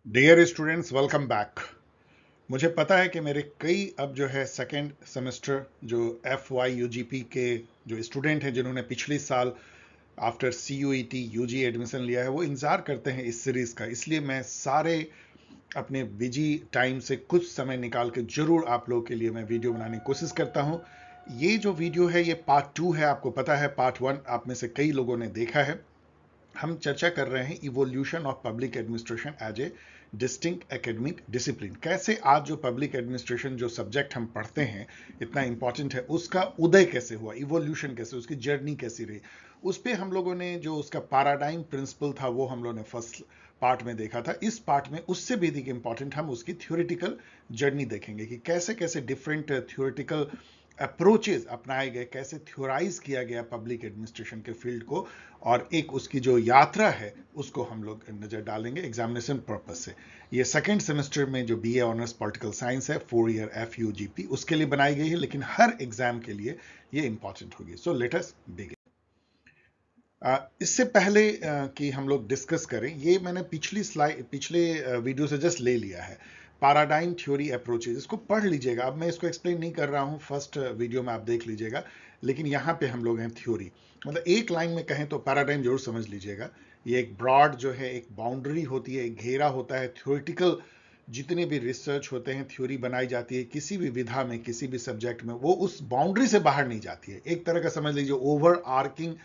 Dear students, welcome back. मुझे पता है कि मेरे कई अब जो है सेकेंड सेमेस्टर जो FY UGP के जो स्टूडेंट हैं जिन्होंने पिछले साल आफ्टर CUET UG एडमिशन लिया है वो इंतज़ार करते हैं इस सीरीज़ का। इसलिए मैं सारे अपने बिजी टाइम से कुछ समय निकाल के जरूर आप लोगों के लिए मैं वीडियो बनाने की कोशिश करता हूँ। ये जो वीडियो है ये पार्ट 2 है। आपको पता है पार्ट 1 आप में से कई लोगों ने देखा है। हम चर्चा कर रहे हैं evolution of public administration as a distinct academic discipline. कैसे आज जो पब्लिक एडमिनिस्ट्रेशन जो सब्जेक्ट हम पढ़ते हैं इतना इंपॉर्टेंट है, उसका उदय कैसे हुआ, इवोल्यूशन कैसे, उसकी जर्नी कैसी रही, उस पर हम लोगों ने जो उसका पैराडाइम प्रिंसिपल था वो हम लोगों ने फर्स्ट पार्ट में देखा था। इस पार्ट में उससे भी अधिक इंपॉर्टेंट हम उसकी थ्योरेटिकल जर्नी देखेंगे कि कैसे कैसे डिफरेंट थ्योरेटिकल अप्रोचेज अपनाए गए, कैसे थ्योराइज किया गया पब्लिक एडमिनिस्ट्रेशन के फील्ड को, और एक उसकी जो यात्रा है उसको हम लोग नजर डालेंगे एग्जामिनेशन पर्पज से। ये सेकेंड सेमेस्टर में जो BA ऑनर्स पॉलिटिकल साइंस है 4 ईयर FUGP उसके लिए बनाई गई है, लेकिन हर एग्जाम के लिए ये इंपॉर्टेंट होगी। So let us begin. इससे पहले कि हम लोग डिस्कस करें, ये मैंने पिछले वीडियो से जस्ट ले लिया है। पैराडाइम थ्योरी अप्रोचेज, इसको पढ़ लीजिएगा। अब मैं इसको एक्सप्लेन नहीं कर रहा हूं, फर्स्ट वीडियो में आप देख लीजिएगा, लेकिन यहां पे हम लोग हैं थ्योरी। मतलब एक लाइन में कहें तो पैराडाइम जरूर समझ लीजिएगा। ये एक ब्रॉड जो है एक बाउंड्री होती है, एक घेरा होता है। थ्योरेटिकल जितने भी रिसर्च होते हैं, थ्योरी बनाई जाती है किसी भी विधा में, किसी भी सब्जेक्ट में, वो उस बाउंड्री से बाहर नहीं जाती है। एक तरह का समझ लीजिए ओवर आर्किंग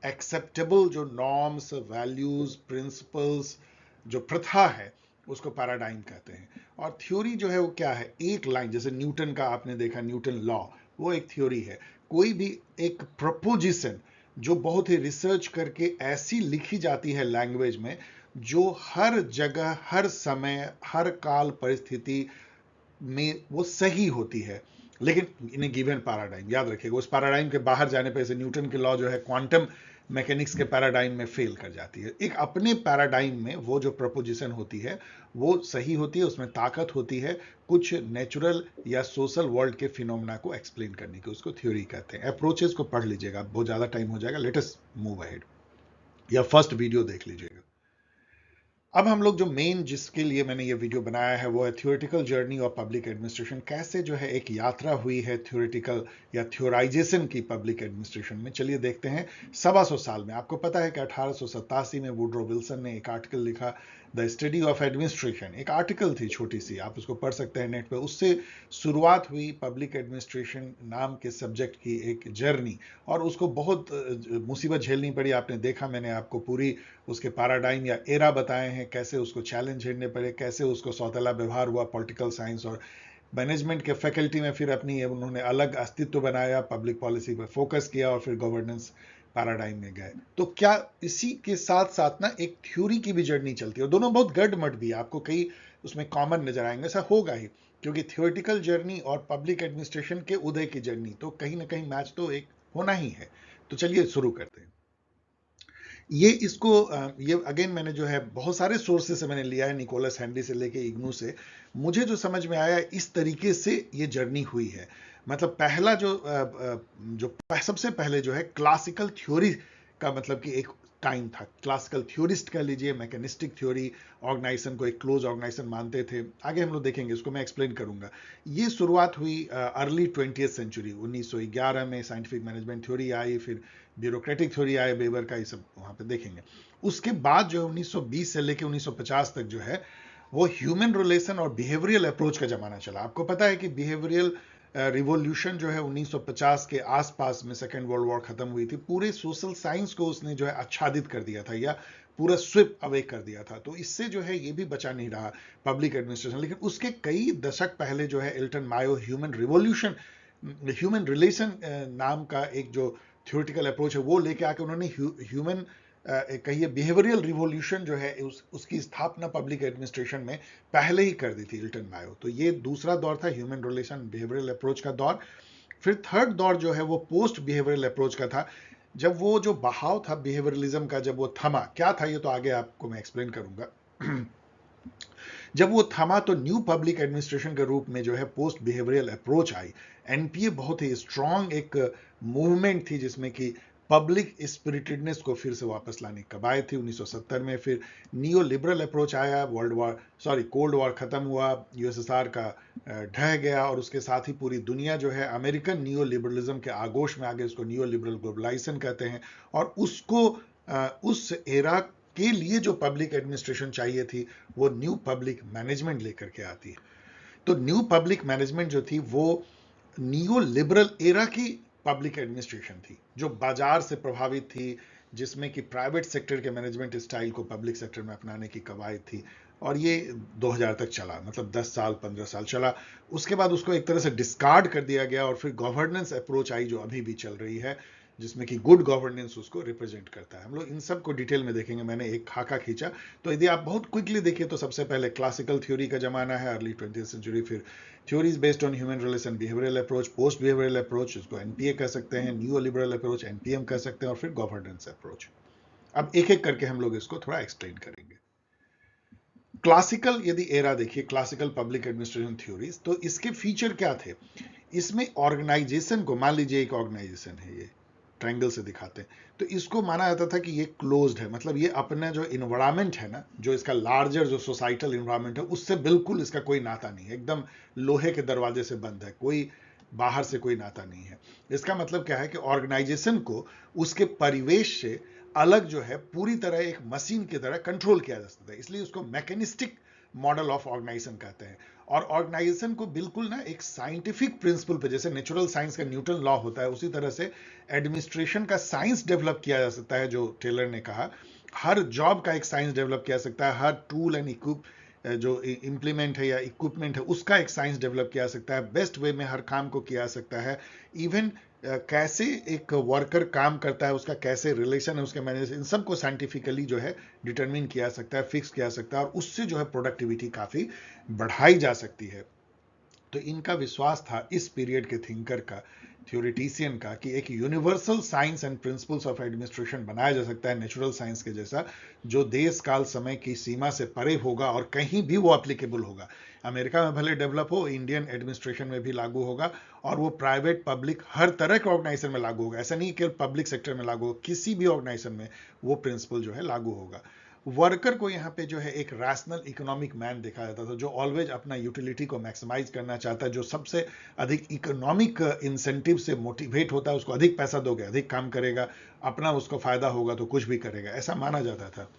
एक्सेप्टेबल जो नॉर्म्स, वैल्यूज, प्रिंसिपल्स, जो प्रथा है उसको पैराडाइम कहते हैं। और थ्योरी जो है वो क्या है, एक लाइन, जैसे न्यूटन का आपने देखा न्यूटन लॉ, वो एक थ्योरी है। कोई भी एक प्रपोजिशन जो बहुत ही रिसर्च करके ऐसी लिखी जाती है लैंग्वेज में जो हर जगह, हर समय, हर काल परिस्थिति में वो सही होती है, लेकिन इन ए गिवन पैराडाइम। याद रखिएगा, उस पैराडाइम के बाहर जाने पर, जैसे न्यूटन के लॉ जो है क्वांटम मैकेनिक्स के पैराडाइम में फेल कर जाती है। एक अपने पैराडाइम में वो जो प्रपोजिशन होती है वो सही होती है, उसमें ताकत होती है कुछ नेचुरल या सोशल वर्ल्ड के फिनोमेना को एक्सप्लेन करने की, उसको थ्योरी कहते हैं। अप्रोचेस को पढ़ लीजिएगा, बहुत ज्यादा टाइम हो जाएगा। लेट अस मूव अहेड, या फर्स्ट वीडियो देख लीजिएगा। अब हम लोग जो मेन जिसके लिए मैंने ये वीडियो बनाया है वो है theoretical journey of public administration. कैसे जो है एक यात्रा हुई है थ्योरेटिकल या थ्योराइजेशन की पब्लिक एडमिनिस्ट्रेशन में। चलिए देखते हैं। 125 साल में, आपको पता है कि 1887 में वुड्रो विल्सन ने एक आर्टिकल लिखा, द स्टडी ऑफ एडमिनिस्ट्रेशन। एक आर्टिकल थी छोटी सी, आप उसको पढ़ सकते हैं नेट पे। उससे शुरुआत हुई पब्लिक एडमिनिस्ट्रेशन नाम के सब्जेक्ट की एक जर्नी, और उसको बहुत मुसीबत झेलनी पड़ी। आपने देखा, मैंने आपको पूरी उसके पैराडाइम या एरा बताए हैं, कैसे उसको चैलेंज झेलने पड़े, कैसे उसको सौतेला व्यवहार हुआ पॉलिटिकल साइंस और मैनेजमेंट के फैकल्टी में। फिर अपनी उन्होंने अलग अस्तित्व बनाया, पब्लिक पॉलिसी पर फोकस किया, और फिर गवर्नेंस पैराडाइम में गए। तो क्या इसी के साथ साथ ना एक थ्योरी की भी जर्नी चलती है, और दोनों बहुत गडमड भी है, आपको कई उसमें कॉमन नजर आएंगे। ऐसा होगा ही, क्योंकि थ्योरेटिकल जर्नी और पब्लिक एडमिनिस्ट्रेशन के उदय की जर्नी तो कहीं ना कहीं मैच तो एक होना ही है। तो चलिए शुरू करते हैं। ये इसको ये अगेन मैंने जो है बहुत सारे सोर्सेस से मैंने लिया है, निकोलस हेनरी से लेके इग्नू से। मुझे जो समझ में आया इस तरीके से ये जर्नी हुई है। मतलब पहला जो सबसे पहले जो है क्लासिकल थ्योरी का, मतलब कि एक टाइम था। क्लासिकल थ्योरिस्ट कह लीजिए, मैकेनिस्टिक थ्योरी, ऑर्गेनाइजेशन को एक क्लोज ऑर्गेनाइजेशन मानते थे। आगे हम लोग देखेंगे, इसको मैं एक्सप्लेन करूंगा। ये शुरुआत हुई अर्ली 20th सेंचुरी। 1911 में साइंटिफिक मैनेजमेंट थ्योरी आई, फिर ब्यूरोक्रेटिक थ्योरी आया वेबर का, ये सब वहां पे देखेंगे। उसके बाद जो 1920 से लेकर 1950 तक जो है वो ह्यूमन रिलेशन और बिहेवियरल अप्रोच का जमाना चला। आपको पता है कि बिहेवियरल रिवॉल्यूशन जो है 1950 के आसपास में, सेकेंड वर्ल्ड वॉर खत्म हुई थी, पूरे सोशल साइंस को उसने जो है आच्छादित कर दिया था, या पूरा स्विप अवे कर दिया था। तो इससे जो है ये भी बचा नहीं रहा पब्लिक एडमिनिस्ट्रेशन। लेकिन उसके कई दशक पहले जो है एल्टन मायो ह्यूमन रिलेशन नाम का एक जो थ्योरेटिकल अप्रोच है वो लेके आके उन्होंने ह्यूमन कहिए बिहेवियरल रिवॉल्यूशन जो है उसकी स्थापना पब्लिक एडमिनिस्ट्रेशन में पहले ही कर दी थी इल्टन मायो। तो ये दूसरा दौर था ह्यूमन रिलेशन बिहेवियरल अप्रोच का दौर। फिर थर्ड दौर जो है वो पोस्ट बिहेवियरल अप्रोच का था, जब वो जो बहाव था बिहेवियरलिज्म का, जब वो थमा। क्या था ये तो आगे आपको मैं एक्सप्लेन करूंगा। जब वो थमा तो न्यू पब्लिक एडमिनिस्ट्रेशन के रूप में जो है post behavioural approach I. NPA बहुत ही स्ट्रांग एक मूवमेंट थी, जिसमें कि पब्लिक स्पिरिटेडनेस को फिर से वापस लाने की कवायद थी 1970 में। फिर नियो लिबरल अप्रोच आया, कोल्ड वॉर खत्म हुआ, यूएसएसआर का ढह गया, और उसके साथ ही पूरी दुनिया जो है अमेरिकन नियो लिबरलिज्म के आगोश में आ गई। उसको नियो लिबरल ग्लोबलाइजेशन कहते हैं। और उसको उस एरा के लिए जो पब्लिक एडमिनिस्ट्रेशन चाहिए थी वो न्यू पब्लिक मैनेजमेंट लेकर के आती है। तो न्यू पब्लिक मैनेजमेंट जो थी वो नियो लिबरल एरा की पब्लिक एडमिनिस्ट्रेशन थी, जो बाजार से प्रभावित थी, जिसमें कि प्राइवेट सेक्टर के मैनेजमेंट स्टाइल को पब्लिक सेक्टर में अपनाने की कवायद थी। और ये 2000 तक चला, मतलब 10 साल 15 साल चला। उसके बाद उसको एक तरह से डिस्कार्ड कर दिया गया और फिर गवर्नेंस अप्रोच आई, जो अभी भी चल रही है, जिसमें कि गुड गवर्नेंस उसको रिप्रेजेंट करता है। हम लोग इन सब को डिटेल में देखेंगे। मैंने एक खाका खींचा, तो यदि आप बहुत क्विकली देखिए तो सबसे पहले क्लासिकल थ्योरी का जमाना है, अर्ली 20th सेंचुरी। फिर theories based on human relation, behavioural approach, post behavioural approach, उसको एनपीए कह सकते हैं, न्यू लिबरल अप्रोच एनपीएम कह सकते हैं, और फिर गवर्नेंस अप्रोच। अब एक एक करके हम लोग इसको थोड़ा एक्सप्लेन करेंगे। क्लासिकल यदि एरा देखिए, क्लासिकल पब्लिक एडमिनिस्ट्रेशन थ्योरीज, तो इसके फीचर क्या थे? इसमें ऑर्गेनाइजेशन को, मान लीजिए एक ऑर्गेनाइजेशन है, ये ट्रायंगल से दिखाते हैं, तो इसको माना जाता था कि ये क्लोज्ड है, मतलब ये अपना जो इन्वायरमेंट है ना, जो इसका लार्जर जो सोसाइटल इन्वायरमेंट है, उससे बिल्कुल इसका कोई नाता नहीं है, एकदम लोहे के दरवाजे से बंद है, कोई बाहर से कोई नाता नहीं है। इसका मतलब क्या है कि ऑर्गेनाइजेशन को उसके परिवेश से अलग जो है पूरी तरह एक मशीन की तरह कंट्रोल किया जा सकता है, इसलिए उसको मैकेनिस्टिक मॉडल ऑफ ऑर्गेनाइजेशन कहते हैं। और ऑर्गेनाइजेशन को बिल्कुल ना एक साइंटिफिक प्रिंसिपल पे, जैसे नेचुरल साइंस का न्यूटन लॉ होता है, उसी तरह से एडमिनिस्ट्रेशन का साइंस डेवलप किया जा सकता है, जो टेलर ने कहा। हर जॉब का एक साइंस डेवलप किया जा सकता है, हर टूल एंड जो इंप्लीमेंट है या इक्विपमेंट है उसका एक साइंस डेवलप किया जा सकता है, बेस्ट वे में हर काम को किया जा सकता है। इवन कैसे एक वर्कर काम करता है, उसका कैसे रिलेशन है उसके मैनेजर, इन सबको साइंटिफिकली जो है डिटरमिन किया जा सकता है, फिक्स किया जा सकता है, और उससे जो है प्रोडक्टिविटी काफी बढ़ाई जा सकती है। तो इनका विश्वास था इस पीरियड के थिंकर का, थ्योरिटिशियन का, कि एक universal science and principles of administration बनाया जा सकता है नेचुरल साइंस के जैसा, जो देश काल समय की सीमा से परे होगा और कहीं भी वो एप्लीकेबल होगा। अमेरिका में भले डेवलप हो, इंडियन एडमिनिस्ट्रेशन में भी लागू होगा, और वो प्राइवेट पब्लिक हर तरह के ऑर्गेनाइजेशन में लागू होगा। ऐसा नहीं केवल पब्लिक सेक्टर में लागू होगा, किसी भी ऑर्गेनाइजेशन में वो प्रिंसिपल जो है लागू होगा। वर्कर को यहाँ पे जो है एक रैशनल इकोनॉमिक मैन देखा जाता था, जो ऑलवेज अपना यूटिलिटी को मैक्सिमाइज करना चाहता है, जो सबसे अधिक इकोनॉमिक इंसेंटिव से मोटिवेट होता है, उसको अधिक पैसा दोगे अधिक काम करेगा, अपना उसको फायदा होगा तो कुछ भी करेगा, ऐसा माना जाता था।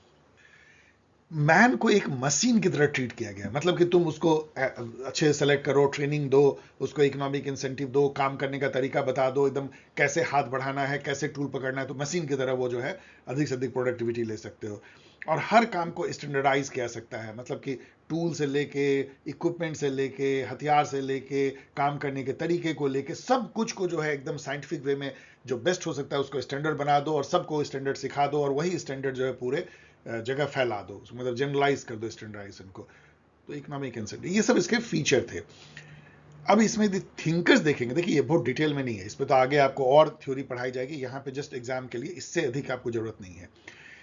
मैन को एक मशीन की तरह ट्रीट किया गया, मतलब कि तुम उसको अच्छे से सेलेक्ट करो, ट्रेनिंग दो, उसको इकोनॉमिक इंसेंटिव दो, काम करने का तरीका बता दो, एकदम कैसे हाथ बढ़ाना है, कैसे टूल पकड़ना है, तो मशीन की तरह वो जो है अधिक से अधिक प्रोडक्टिविटी ले सकते हो। और हर काम को स्टैंडर्डाइज किया सकता है, मतलब कि टूल से लेके, इक्विपमेंट से लेके, हथियार से लेके, काम करने के तरीके को लेके, सब कुछ को जो है एकदम साइंटिफिक वे में जो बेस्ट हो सकता है उसको स्टैंडर्ड बना दो, और सबको स्टैंडर्ड सिखा दो, और वही स्टैंडर्ड जो है पूरे जगह फैला दो, मतलब जनरलाइज कर दो स्टैंडर्डाइजेशन को। तो इकोनॉमिक इंसेंटिव, ये सब इसके फीचर थे। अब इसमें थिंकर्स देखेंगे, देखिए ये बहुत डिटेल में नहीं है, इस पर तो आगे आपको और थ्योरी पढ़ाई जाएगी, यहाँ पे जस्ट एग्जाम के लिए, इससे अधिक आपको जरूरत नहीं है।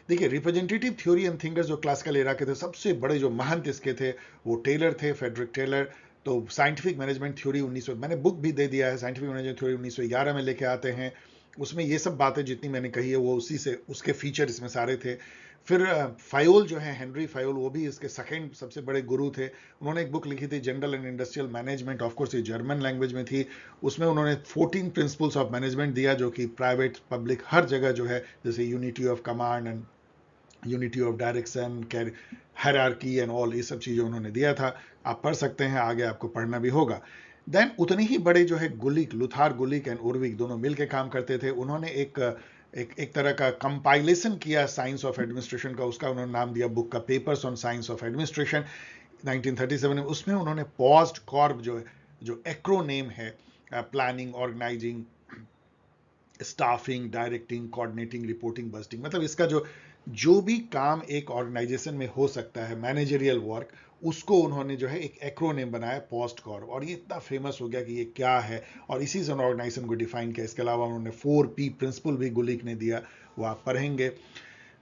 देखिए रिप्रेजेंटेटिव थ्योरी एंड थिंकर्स जो क्लासिकल एरा के थे, सबसे बड़े जो महंत इसके थे वो टेलर थे, फेडरिक टेलर। तो साइंटिफिक मैनेजमेंट थ्योरी 1900, मैंने बुक भी दे दिया है, साइंटिफिक मैनेजमेंट थ्योरी 1911 में लेके आते हैं। उसमें ये सब बातें जितनी मैंने कही है वो उसी से, उसके फीचर इसमें सारे थे। फिर फायोल जो है, हेनरी फायोल, वो भी इसके सेकंड सबसे बड़े गुरु थे। उन्होंने एक बुक लिखी थी general and industrial management, of course ये जर्मन लैंग्वेज में थी। उसमें उन्होंने 14 प्रिंसिपल्स ऑफ मैनेजमेंट दिया, जो कि प्राइवेट पब्लिक हर जगह जो है, जैसे unity of command and unity of direction, hierarchy and all, ये सब चीजें उन्होंने दिया था। आप पढ़ सकते हैं, आगे आपको पढ़ना भी होगा। देन उतने ही बड़े जो है गुलिक, लुथार गुलिक एंड उर्विक, दोनों मिलकर काम करते थे। उन्होंने एक तरह का कंपाइलेशन किया साइंस ऑफ एडमिनिस्ट्रेशन का, उसका उन्होंने नाम दिया बुक का papers on science of administration 1937 में। उसमें उन्होंने पॉज्ड कॉर्प जो एक्रोनेम है, planning, organising, staffing, directing, coordinating, reporting, budgeting, मतलब इसका जो भी काम एक ऑर्गेनाइजेशन में हो सकता है, मैनेजरियल वर्क, उसको उन्होंने जो है एक एक्रोनेम बनाया, पोस्ट कॉर्प, और ये इतना फेमस हो गया कि ये क्या है, और इसी से ऑर्गेनाइजेशन को डिफाइन किया। इसके अलावा उन्होंने 4P प्रिंसिपल भी गुलिक ने दिया, वो आप पढ़ेंगे।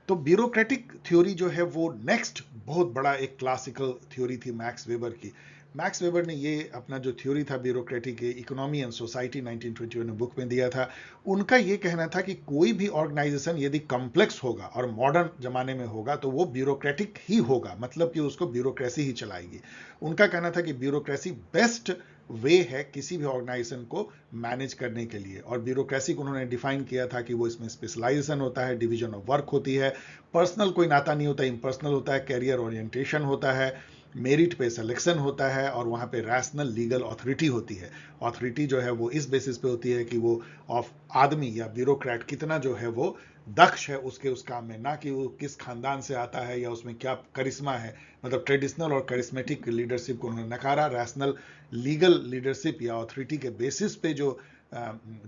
तो ब्यूरोक्रेटिक थ्योरी जो है वो नेक्स्ट बहुत बड़ा एक क्लासिकल थ्योरी थी मैक्स वेबर की। मैक्स वेबर ने ये अपना जो थ्योरी था ब्यूरोक्रेटिक इकोनॉमी एंड सोसाइटी 1921 में बुक में दिया था। उनका ये कहना था कि कोई भी ऑर्गेनाइजेशन यदि कॉम्प्लेक्स होगा और मॉडर्न जमाने में होगा तो वो ब्यूरोक्रेटिक ही होगा, मतलब कि उसको ब्यूरोक्रेसी ही चलाएगी। उनका कहना था कि ब्यूरोक्रेसी बेस्ट वे है किसी भी ऑर्गेनाइजेशन को मैनेज करने के लिए। और ब्यूरोक्रेसी को उन्होंने डिफाइन किया था कि वो इसमें स्पेशलाइजेशन होता है, डिवीजन ऑफ वर्क होती है, पर्सनल कोई नाता नहीं होता, इम्पर्सनल होता है, कैरियर ओरिएंटेशन होता है, मेरिट पे सिलेक्शन होता है, और वहाँ पे रैशनल लीगल अथॉरिटी होती है। अथॉरिटी जो है वो इस बेसिस पे होती है कि वो ऑफ आदमी या ब्यूरोक्रेट कितना जो है वो दक्ष है उसके उस काम में, ना कि वो किस खानदान से आता है या उसमें क्या करिश्मा है। मतलब ट्रेडिशनल और करिश्मेटिक लीडरशिप को उन्होंने नकारा। रैशनल लीगल लीडरशिप या अथॉरिटी के बेसिस पे जो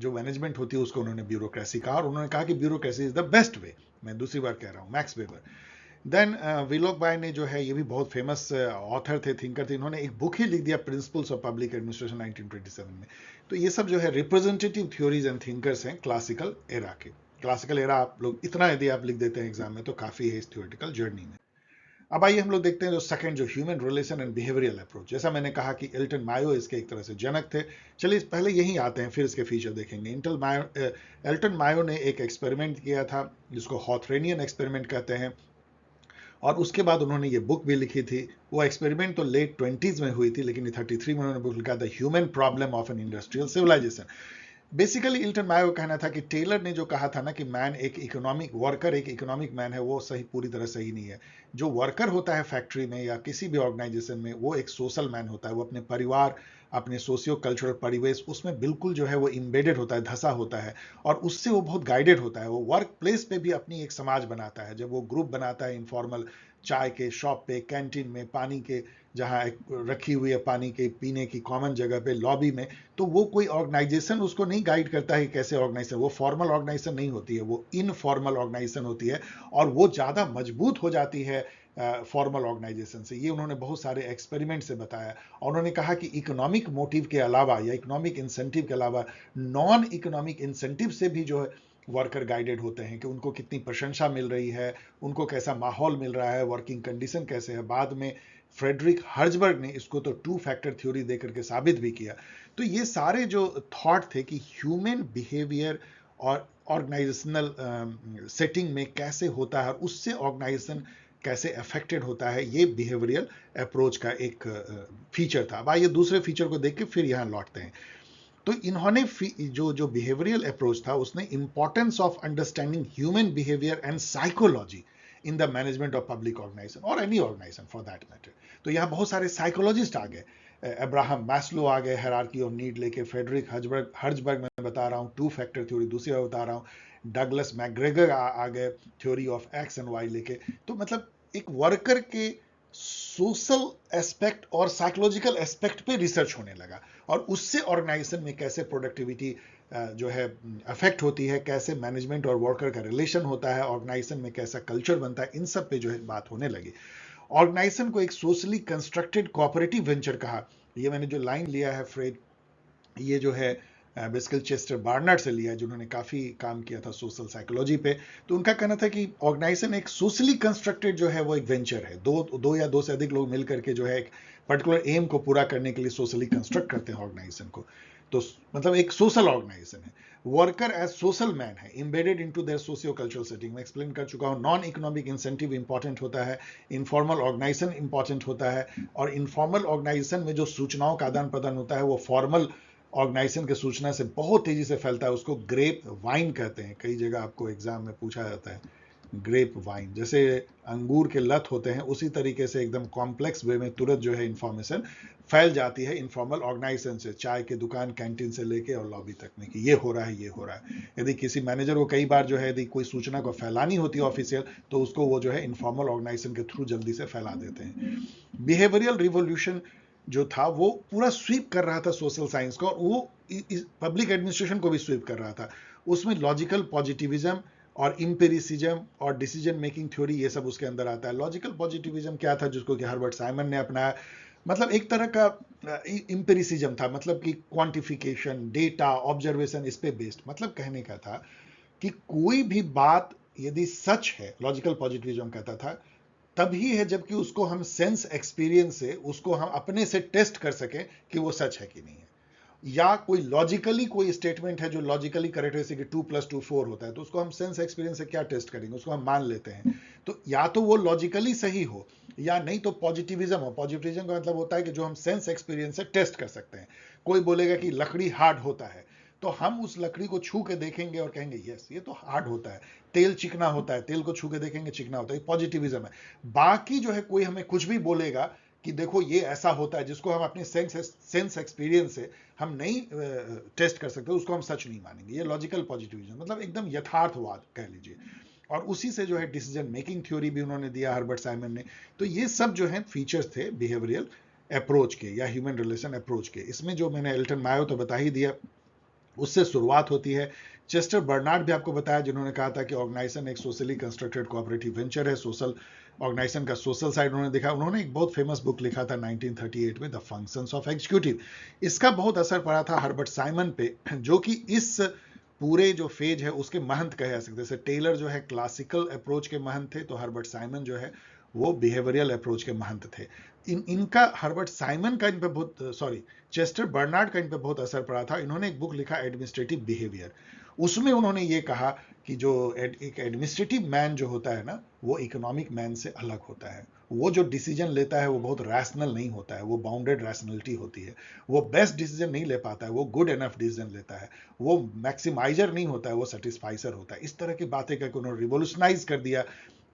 मैनेजमेंट होती है उसको उन्होंने ब्यूरोक्रेसी कहा, और उन्होंने कहा कि bureaucracy is the best way. मैं दूसरी बार कह रहा हूँ, मैक्स वेबर। देन विलोक बाय ने जो है, ये भी बहुत फेमस ऑथर थे, थिंकर थे, इन्होंने एक बुक ही लिख दिया, प्रिंसिपल्स ऑफ पब्लिक एडमिनिस्ट्रेशन 1927 में। तो ये सब जो है रिप्रेजेंटेटिव थ्योरीज एंड थिंकर्स हैं क्लासिकल एरा के। क्लासिकल एरा आप लोग इतना यदि आप लिख देते हैं एग्जाम में तो काफी है इस थ्योरेटिकल जर्नी में। अब आइए हम लोग देखते हैं जो सेकंड, जो human relation and behavioural approach. जैसा मैंने कहा कि एल्टन मायो इसके एक तरह से जनक थे। चलिए पहले यहीं आते हैं, फिर इसके फीचर देखेंगे। एल्टन मायो ने एक एक्सपेरिमेंट किया था जिसको हॉथरेनियन एक्सपेरिमेंट कहते हैं, और उसके बाद उन्होंने ये बुक भी लिखी थी। वो एक्सपेरिमेंट तो लेट 20s में हुई थी, लेकिन 33 में उन्होंने बुक लिखा the human problem of an industrial civilisation. Basically Elton Mayo का कहना था कि टेलर ने जो कहा था ना कि मैन एक इकोनॉमिक वर्कर, एक इकोनॉमिक मैन है, वो सही, पूरी तरह सही नहीं है। जो वर्कर होता है फैक्ट्री में या किसी भी ऑर्गेनाइजेशन में, वो एक सोशल मैन होता है। वो अपने परिवार, अपने सोशियो कल्चरल परिवेश, उसमें बिल्कुल जो है वो इम्बेडेड होता है, धसा होता है, और उससे वो बहुत गाइडेड होता है। वो वर्क प्लेस पे भी अपनी एक समाज बनाता है। जब वो ग्रुप बनाता है इनफॉर्मल, चाय के शॉप पे, कैंटीन में, पानी के जहाँ एक रखी हुई है पानी के पीने की कॉमन जगह पे, लॉबी में, तो वो कोई ऑर्गेनाइजेशन उसको नहीं गाइड करता है कैसे ऑर्गेनाइजेशन। वो फॉर्मल ऑर्गेनाइजेशन नहीं होती है, वो इनफॉर्मल ऑर्गेनाइजेशन होती है, और वो ज़्यादा मजबूत हो जाती है फॉर्मल ऑर्गेनाइजेशन से। ये उन्होंने बहुत सारे एक्सपेरिमेंट से बताया। और उन्होंने कहा कि इकोनॉमिक मोटिव के अलावा या इकोनॉमिक इंसेंटिव के अलावा नॉन इकोनॉमिक इंसेंटिव से भी जो है वर्कर गाइडेड होते हैं, कि उनको कितनी प्रशंसा मिल रही है, उनको कैसा माहौल मिल रहा है, वर्किंग कंडीशन कैसे है। बाद में फ्रेडरिक हर्जबर्ग ने इसको तो टू फैक्टर थ्योरी देकर के साबित भी किया। तो ये सारे जो थॉट थे कि ह्यूमन बिहेवियर और ऑर्गेनाइजेशनल सेटिंग में कैसे होता है और उससे ऑर्गेनाइजेशन कैसे अफेक्टेड होता है, ये बिहेवियरल अप्रोच का एक फीचर था। अब आइए दूसरे फीचर को देख के फिर यहाँ लौटते हैं। तो इन्होंने जो बिहेवियरल अप्रोच था, उसने importance of understanding human behaviour and psychology in the management of public organisation और any organisation for that matter. तो यहाँ बहुत सारे साइकोलॉजिस्ट आ गए। अब्राहम मैस्लो आ गए, हायरार्की ऑफ नीड लेके। फ्रेडरिक हर्जबर्ग मैं बता रहा हूँ, टू फैक्टर थ्योरी दूसरी बार बता रहा हूँ। डगलस मैकग्रेगर आ गए, theory of X and Y लेके। तो मतलब एक वर्कर के सोशल एस्पेक्ट और साइकोलॉजिकल एस्पेक्ट पे रिसर्च होने लगा, और उससे ऑर्गेनाइजेशन में कैसे प्रोडक्टिविटी जो है अफेक्ट होती है, कैसे मैनेजमेंट और वर्कर का रिलेशन होता है, ऑर्गेनाइजेशन में कैसा कल्चर बनता है, इन सब पे जो है बात होने लगी। ऑर्गेनाइजेशन को एक सोशली कंस्ट्रक्टेड कोऑपरेटिव वेंचर कहा। ये मैंने जो लाइन लिया है फ्रेड, ये जो है बेसिकली चेस्टर बार्नार्ड से लिया है, जिन्होंने काफ़ी काम किया था सोशल साइकोलॉजी पे। तो उनका कहना था कि ऑर्गेनाइजेशन एक सोशली कंस्ट्रक्टेड जो है वो एक वेंचर है। दो या दो से अधिक लोग मिलकर के जो है एक पर्टिकुलर एम को पूरा करने के लिए सोशली कंस्ट्रक्ट करते हैं ऑर्गेनाइजेशन को। तो मतलब एक सोशल ऑर्गेनाइजेशन है। वर्कर एज सोशल मैन है, embedded into their socio cultural setting. मैं एक्सप्लेन कर चुका हूँ। नॉन इकोनॉमिक इंसेंटिव इंपॉर्टेंट होता है, इनफॉर्मल ऑर्गेनाइजेशन इंपॉर्टेंट होता है, और इनफॉर्मल ऑर्गेनाइजेशन में जो सूचनाओं का आदान प्रदान होता है वो फॉर्मल ऑर्गेनाइजेशन के सूचना से बहुत तेजी से फैलता है। उसको ग्रेप वाइन कहते हैं। कई जगह आपको एग्जाम में पूछा जाता है ग्रेप वाइन। जैसे अंगूर के लत होते हैं, उसी तरीके से एकदम कॉम्प्लेक्स वे में तुरंत जो है इंफॉर्मेशन फैल जाती है इनफॉर्मल ऑर्गेनाइजेशन से, चाय के दुकान, कैंटीन से लेके और लॉबी तक में, कि ये हो रहा है, ये हो रहा है। यदि किसी मैनेजर को कई बार जो है यदि कोई सूचना को फैलानी होती है ऑफिशियल, तो उसको वो जो है इनफॉर्मल ऑर्गेनाइजेशन के थ्रू जल्दी से फैला देते हैं। बिहेवियरल रिवोल्यूशन जो था वो पूरा स्वीप कर रहा था सोशल साइंस को, और वो पब्लिक एडमिनिस्ट्रेशन को भी स्वीप कर रहा था। उसमें लॉजिकल पॉजिटिविज्म और इंपेरिसिज्म और डिसीजन मेकिंग थ्योरी, ये सब उसके अंदर आता है। लॉजिकल पॉजिटिविज्म क्या था, जिसको कि हर्बर्ट साइमन ने अपनाया। मतलब एक तरह का इंपेरिसिज्म था, मतलब कि क्वांटिफिकेशन, डेटा, ऑब्जर्वेशन, इस पे बेस्ड। मतलब कहने का था कि कोई भी बात यदि सच है, लॉजिकल पॉजिटिविज्म कहता था, तभी है जबकि उसको हम सेंस एक्सपीरियंस से उसको हम अपने से टेस्ट कर सकें कि वो सच है कि नहीं है, या कोई लॉजिकली कोई स्टेटमेंट है जो लॉजिकली करेक्ट है, जैसे कि 2+2 4 होता है, तो उसको हम सेंस एक्सपीरियंस से क्या टेस्ट करेंगे, उसको हम मान लेते हैं। तो या तो वो लॉजिकली सही हो, या नहीं तो पॉजिटिविज्म हो। पॉजिटिविज्म का मतलब होता है कि जो हम सेंस एक्सपीरियंस से टेस्ट कर सकते हैं। कोई बोलेगा कि लकड़ी हार्ड होता है, तो हम उस लकड़ी को छू के देखेंगे और कहेंगे यस ये तो हार्ड होता है। तेल चिकना होता है, तेल को छू के देखेंगे चिकना होता है, पॉजिटिविज्म है। बाकी जो है कोई हमें कुछ भी बोलेगा कि देखो ये ऐसा होता है, जिसको हम अपने सेंस एक्सपीरियंस से हम नहीं टेस्ट कर सकते, उसको हम सच नहीं मानेंगे। ये लॉजिकल पॉजिटिविज्म मतलब एकदम यथार्थवाद कह लीजिए। और उसी से जो है डिसीजन मेकिंग थ्योरी भी उन्होंने दिया, हर्बर्ट साइमन ने। तो ये सब जो है फीचर्स थे बिहेवियरल अप्रोच के या ह्यूमन रिलेशन अप्रोच के। इसमें जो मैंने एल्टन मायो तो बता ही दिया, उससे शुरुआत होती है। चेस्टर बर्नार्ड भी आपको बताया, जिन्होंने कहा था कि ऑर्गेनाइजेशन एक सोशली कंस्ट्रक्टेड कोऑपरेटिव वेंचर है। सोशल ऑर्गेनाइजेशन का सोशल साइड उन्होंने देखा। उन्होंने एक बहुत फेमस बुक लिखा था 1938 में, द फंक्शंस ऑफ एग्जीक्यूटिव। इसका बहुत असर पड़ा था हर्बर्ट साइमन पे, जो कि इस पूरे जो फेज है उसके महंत कहे जा सकते हैं। जैसे टेलर जो है क्लासिकल अप्रोच के महंत थे, तो हर्बर्ट साइमन जो है वो बिहेवियरल अप्रोच के महंत थे। इनका हर्बर्ट साइमन का इन पे बहुत, सॉरी, चेस्टर बर्नार्ड का इन पे बहुत असर पड़ा था। इन्होंने एक बुक लिखा एडमिनिस्ट्रेटिव बिहेवियर। उसमें उन्होंने ये कहा कि जो एक एडमिनिस्ट्रेटिव मैन जो होता है ना, वो इकोनॉमिक मैन से अलग होता है। वो जो डिसीजन लेता है वो बहुत रैशनल नहीं होता है, वो बाउंडेड रैशनलिटी होती है। वो बेस्ट डिसीजन नहीं ले पाता है, वो गुड एनफ डिसीजन लेता है। वो मैक्सिमाइजर नहीं होता है, वो सेटिस्फाइसर होता है। इस तरह की बातें करके उन्होंने रिवोल्यूशनाइज कर दिया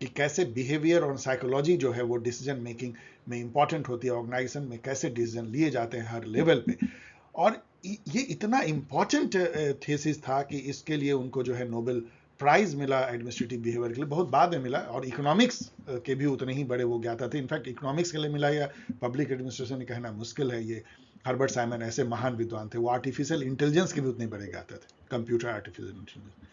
कि कैसे बिहेवियर और साइकोलॉजी जो है वो डिसीजन मेकिंग में इंपॉर्टेंट होती है, ऑर्गेनाइजेशन में कैसे डिसीजन लिए जाते हैं हर लेवल पे। और ये इतना इंपॉर्टेंट थीसिस था कि इसके लिए उनको जो है नोबेल प्राइज मिला एडमिनिस्ट्रेटिव बिहेवियर के लिए, बहुत बाद में मिला। और इकोनॉमिक्स के भी उतने ही बड़े वो ज्ञाता थे। इनफैक्ट इकोनॉमिक्स के लिए मिला या पब्लिक एडमिनिस्ट्रेशन में कहना मुश्किल है। ये हर्बर्ट साइमन ऐसे महान विद्वान थे, वो आर्टिफिशियल इंटेलिजेंस के भी उतने बड़े ज्ञाता थे, computer artificial intelligence.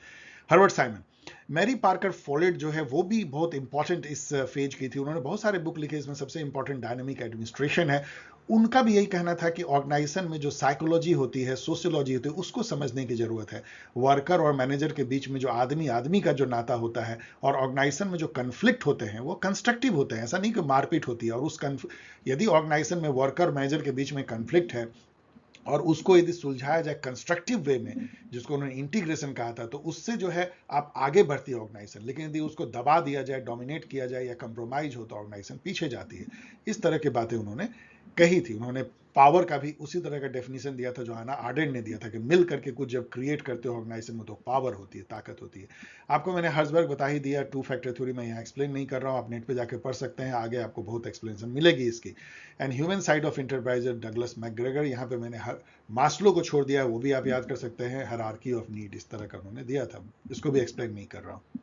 Herbert Simon. Mary Parker Follett जो है वो भी बहुत इंपॉर्टेंट इस फेज की थी। उन्होंने बहुत सारे बुक लिखे, इसमें सबसे इंपॉर्टेंट डायनेमिक एडमिनिस्ट्रेशन है। उनका भी यही कहना था कि ऑर्गेनाइजेशन में जो साइकोलॉजी होती है, सोशियोलॉजी होती है, उसको समझने की जरूरत है। वर्कर और मैनेजर के बीच में जो आदमी आदमी का जो नाता होता है, और ऑर्गेनाइजेशन में जो कन्फ्लिक्ट होते हैं वो कंस्ट्रक्टिव होते हैं, ऐसा नहीं कि मारपीट होती है। और यदि ऑर्गेनाइजेशन में वर्कर और मैनेजर के बीच में कन्फ्लिक्ट है और उसको यदि सुलझाया जाए कंस्ट्रक्टिव वे में, जिसको उन्होंने इंटीग्रेशन कहा था, तो उससे जो है आप आगे बढ़ती है ऑर्गेनाइजेशन। लेकिन यदि उसको दबा दिया जाए, डोमिनेट किया जाए या कंप्रोमाइज हो, तो ऑर्गेनाइजेशन पीछे जाती है। इस तरह की बातें उन्होंने कही थी। उन्होंने पावर का भी उसी तरह का डेफिनेशन दिया था जो आना आर्डेंट ने दिया था, कि मिल करके कुछ जब क्रिएट करते हो ऑर्गेनाइजेशन में, तो पावर होती है, ताकत होती है। आपको मैंने हर्सबर्ग बता ही दिया, 2 फैक्टर थ्योरी मैं यहाँ एक्सप्लेन नहीं कर रहा हूँ, आप नेट पे जाके पढ़ सकते हैं, आगे आपको बहुत एक्सप्लेनेशन मिलेगी इसकी। And human side of enterprise, Douglas McGregor. यहाँ पे मैंने मास्लो को छोड़ दिया, वो भी आप याद कर सकते हैं, हायरार्की ऑफ नीड, इस तरह का उन्होंने दिया था। इसको भी एक्सप्लेन नहीं कर रहा हूँ।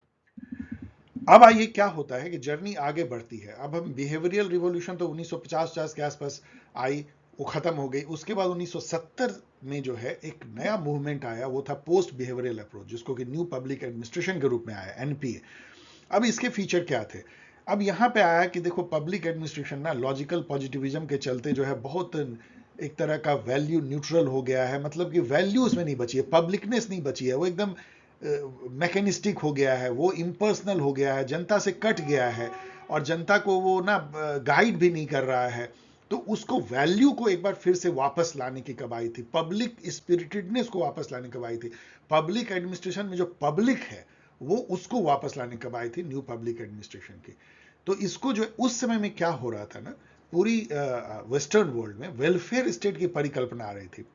अब आइए क्या होता है कि जर्नी आगे बढ़ती है। अब हम बिहेवियरल रिवॉल्यूशन तो 1950 के आसपास आई, वो खत्म हो गई। उसके बाद 1970 में जो है एक नया मूवमेंट आया, वो था पोस्ट बिहेवियरल अप्रोच, जिसको कि न्यू पब्लिक एडमिनिस्ट्रेशन के रूप में आया, एनपीए। अब इसके फीचर क्या थे? अब यहाँ पे आया कि देखो, पब्लिक एडमिनिस्ट्रेशन ना लॉजिकल पॉजिटिविज्म के चलते जो है बहुत एक तरह का वैल्यू न्यूट्रल हो गया है। मतलब कि वैल्यू उसमें नहीं बची है, पब्लिकनेस नहीं बची है, वो एकदम मैकेनिस्टिक हो गया है, वो इम्पर्सनल हो गया है, जनता से कट गया है, और जनता को वो ना गाइड भी नहीं कर रहा है। तो उसको वैल्यू को एक बार फिर से वापस लाने की कब आई थी, पब्लिक स्पिरिटेडनेस को वापस लाने कब आई थी, पब्लिक एडमिनिस्ट्रेशन में जो पब्लिक है वो उसको वापस लाने कब आई थी, न्यू पब्लिक एडमिनिस्ट्रेशन की। तो इसको जो उस समय में क्या हो रहा था ना, पूरी वेस्टर्न वर्ल्ड में वेलफेयर स्टेट की परिकल्पना आ रही थी।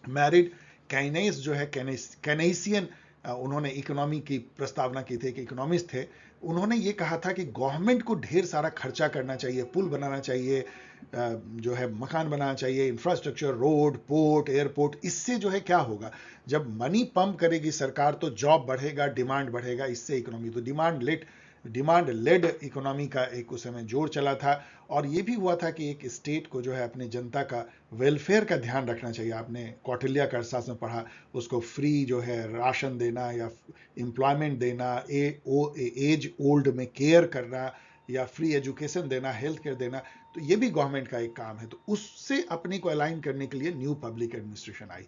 मैरिड कैनेस जो है, कैनेसियन, उन्होंने इकोनॉमी की प्रस्तावना की थी, कि इकोनॉमिस्ट थे। उन्होंने ये कहा था कि गवर्नमेंट को ढेर सारा खर्चा करना चाहिए, पुल बनाना चाहिए, जो है मकान बनाना चाहिए, इंफ्रास्ट्रक्चर, रोड, पोर्ट, एयरपोर्ट। इससे जो है क्या होगा, जब मनी पंप करेगी सरकार तो जॉब बढ़ेगा, डिमांड बढ़ेगा, इससे इकोनॉमी, तो डिमांड लेड इकोनॉमी का एक उस समय जोर चला था। और ये भी हुआ था कि एक स्टेट को जो है अपनी जनता का वेलफेयर का ध्यान रखना चाहिए। आपने कौटिल्य का अर्थशास्त्र में पढ़ा, उसको फ्री जो है राशन देना या एम्प्लॉयमेंट देना, एज ओल्ड में केयर करना, या फ्री एजुकेशन देना, हेल्थ केयर देना, तो ये भी गवर्नमेंट का एक काम है। तो उससे अपने को अलाइन करने के लिए न्यू पब्लिक एडमिनिस्ट्रेशन आई।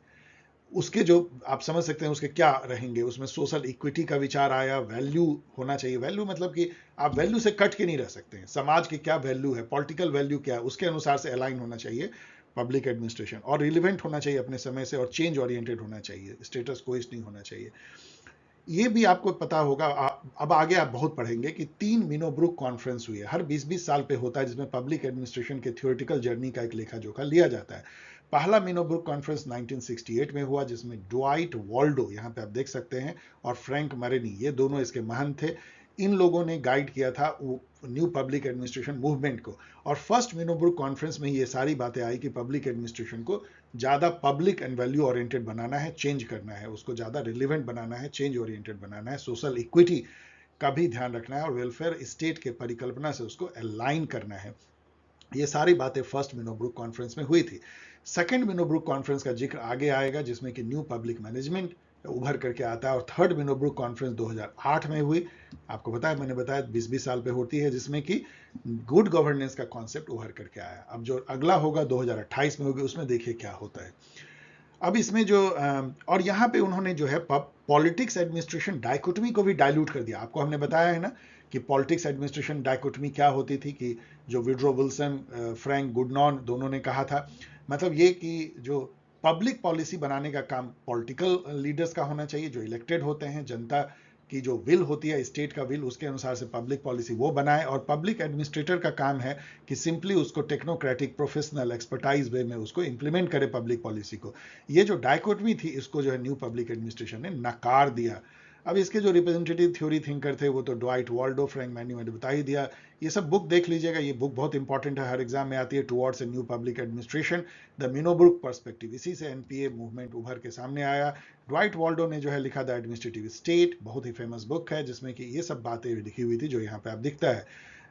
उसके जो आप समझ सकते हैं उसके क्या रहेंगे, उसमें सोशल इक्विटी का विचार आया, वैल्यू होना चाहिए। वैल्यू मतलब कि आप वैल्यू से कट के नहीं रह सकते हैं, समाज की क्या वैल्यू है, पॉलिटिकल वैल्यू क्या है, उसके अनुसार से अलाइन होना चाहिए पब्लिक एडमिनिस्ट्रेशन, और रिलिवेंट होना चाहिए अपने समय से, और चेंज ओरिएंटेड होना चाहिए, स्टेटस कोइस्ट नहीं होना चाहिए। ये भी आपको पता होगा, अब आगे आप बहुत पढ़ेंगे कि 3 मिनोब्रुक कॉन्फ्रेंस हुई है, हर 20-20 साल पे होता है, जिसमें पब्लिक एडमिनिस्ट्रेशन के थ्योरेटिकल जर्नी का एक लेखा जोखा लिया जाता है। पहला मिनोब्रुक कॉन्फ्रेंस 1968 में हुआ, जिसमें ड्वाइट वॉल्डो, यहाँ पे आप देख सकते हैं, और फ्रैंक मरेनी, ये दोनों इसके महंत थे। इन लोगों ने गाइड किया था न्यू पब्लिक एडमिनिस्ट्रेशन मूवमेंट को, और फर्स्ट मिनोब्रुक कॉन्फ्रेंस में ये सारी बातें आई कि पब्लिक एडमिनिस्ट्रेशन को ज़्यादा पब्लिक एंड वैल्यू ओरिएंटेड बनाना है, चेंज करना है, उसको ज़्यादा रिलेवेंट बनाना है, चेंज ओरिएंटेड बनाना है, सोशल इक्विटी का भी ध्यान रखना है, और वेलफेयर स्टेट के परिकल्पना से उसको अलाइन करना है। ये सारी बातें फर्स्ट मिनोब्रुक कॉन्फ्रेंस में हुई थी। सेकंड मिनोब्रुक कॉन्फ्रेंस का जिक्र आगे आएगा, जिसमें कि न्यू पब्लिक मैनेजमेंट उभर करके आता है, और थर्ड मिनोब्रुक कॉन्फ्रेंस 2008 में हुई। आपको पता है, मैंने बताया 20-20 साल पे होती है, जिसमें कि गुड गवर्नेंस का कॉन्सेप्ट उभर करके आया। अब जो अगला होगा 2028 में होगी, उसमें देखिए क्या होता है। अब इसमें जो और यहाँ पे उन्होंने जो है पॉलिटिक्स एडमिनिस्ट्रेशन डायकोटमी को भी डाइल्यूट कर दिया। आपको हमने बताया है ना कि पॉलिटिक्स एडमिनिस्ट्रेशन डायकोटमी क्या होती थी, कि जो विड्रो विल्सन, फ्रैंक गुडनॉन दोनों ने कहा था, मतलब ये कि जो पब्लिक पॉलिसी बनाने का काम पॉलिटिकल लीडर्स का होना चाहिए, जो इलेक्टेड होते हैं, जनता की जो विल होती है, स्टेट का विल, उसके अनुसार से पब्लिक पॉलिसी वो बनाए, और पब्लिक एडमिनिस्ट्रेटर का काम है कि सिंपली उसको टेक्नोक्रेटिक प्रोफेशनल एक्सपर्टाइज वे में उसको इंप्लीमेंट करे पब्लिक पॉलिसी को। ये जो डायकोटमी थी, इसको जो है न्यू पब्लिक एडमिनिस्ट्रेशन ने नकार दिया। अब इसके जो रिप्रेजेंटेटिव थ्योरी थिंकर थे, वो तो ड्वाइट वॉल्डो, फ्रैंक मैनी, मैंने बता ही दिया। ये सब बुक देख लीजिएगा, ये बुक बहुत इंपॉर्टेंट है, हर एग्जाम में आती है, towards a new public administration, the Minnowbrook perspective. इसी से एनपीए मूवमेंट उभर के सामने आया। ड्वाइट वॉल्डो ने जो है लिखा द एडमिनिस्ट्रेटिव स्टेट, बहुत ही फेमस बुक है, जिसमें कि ये सब बातें लिखी हुई थी जो यहाँ पे आप दिखता है।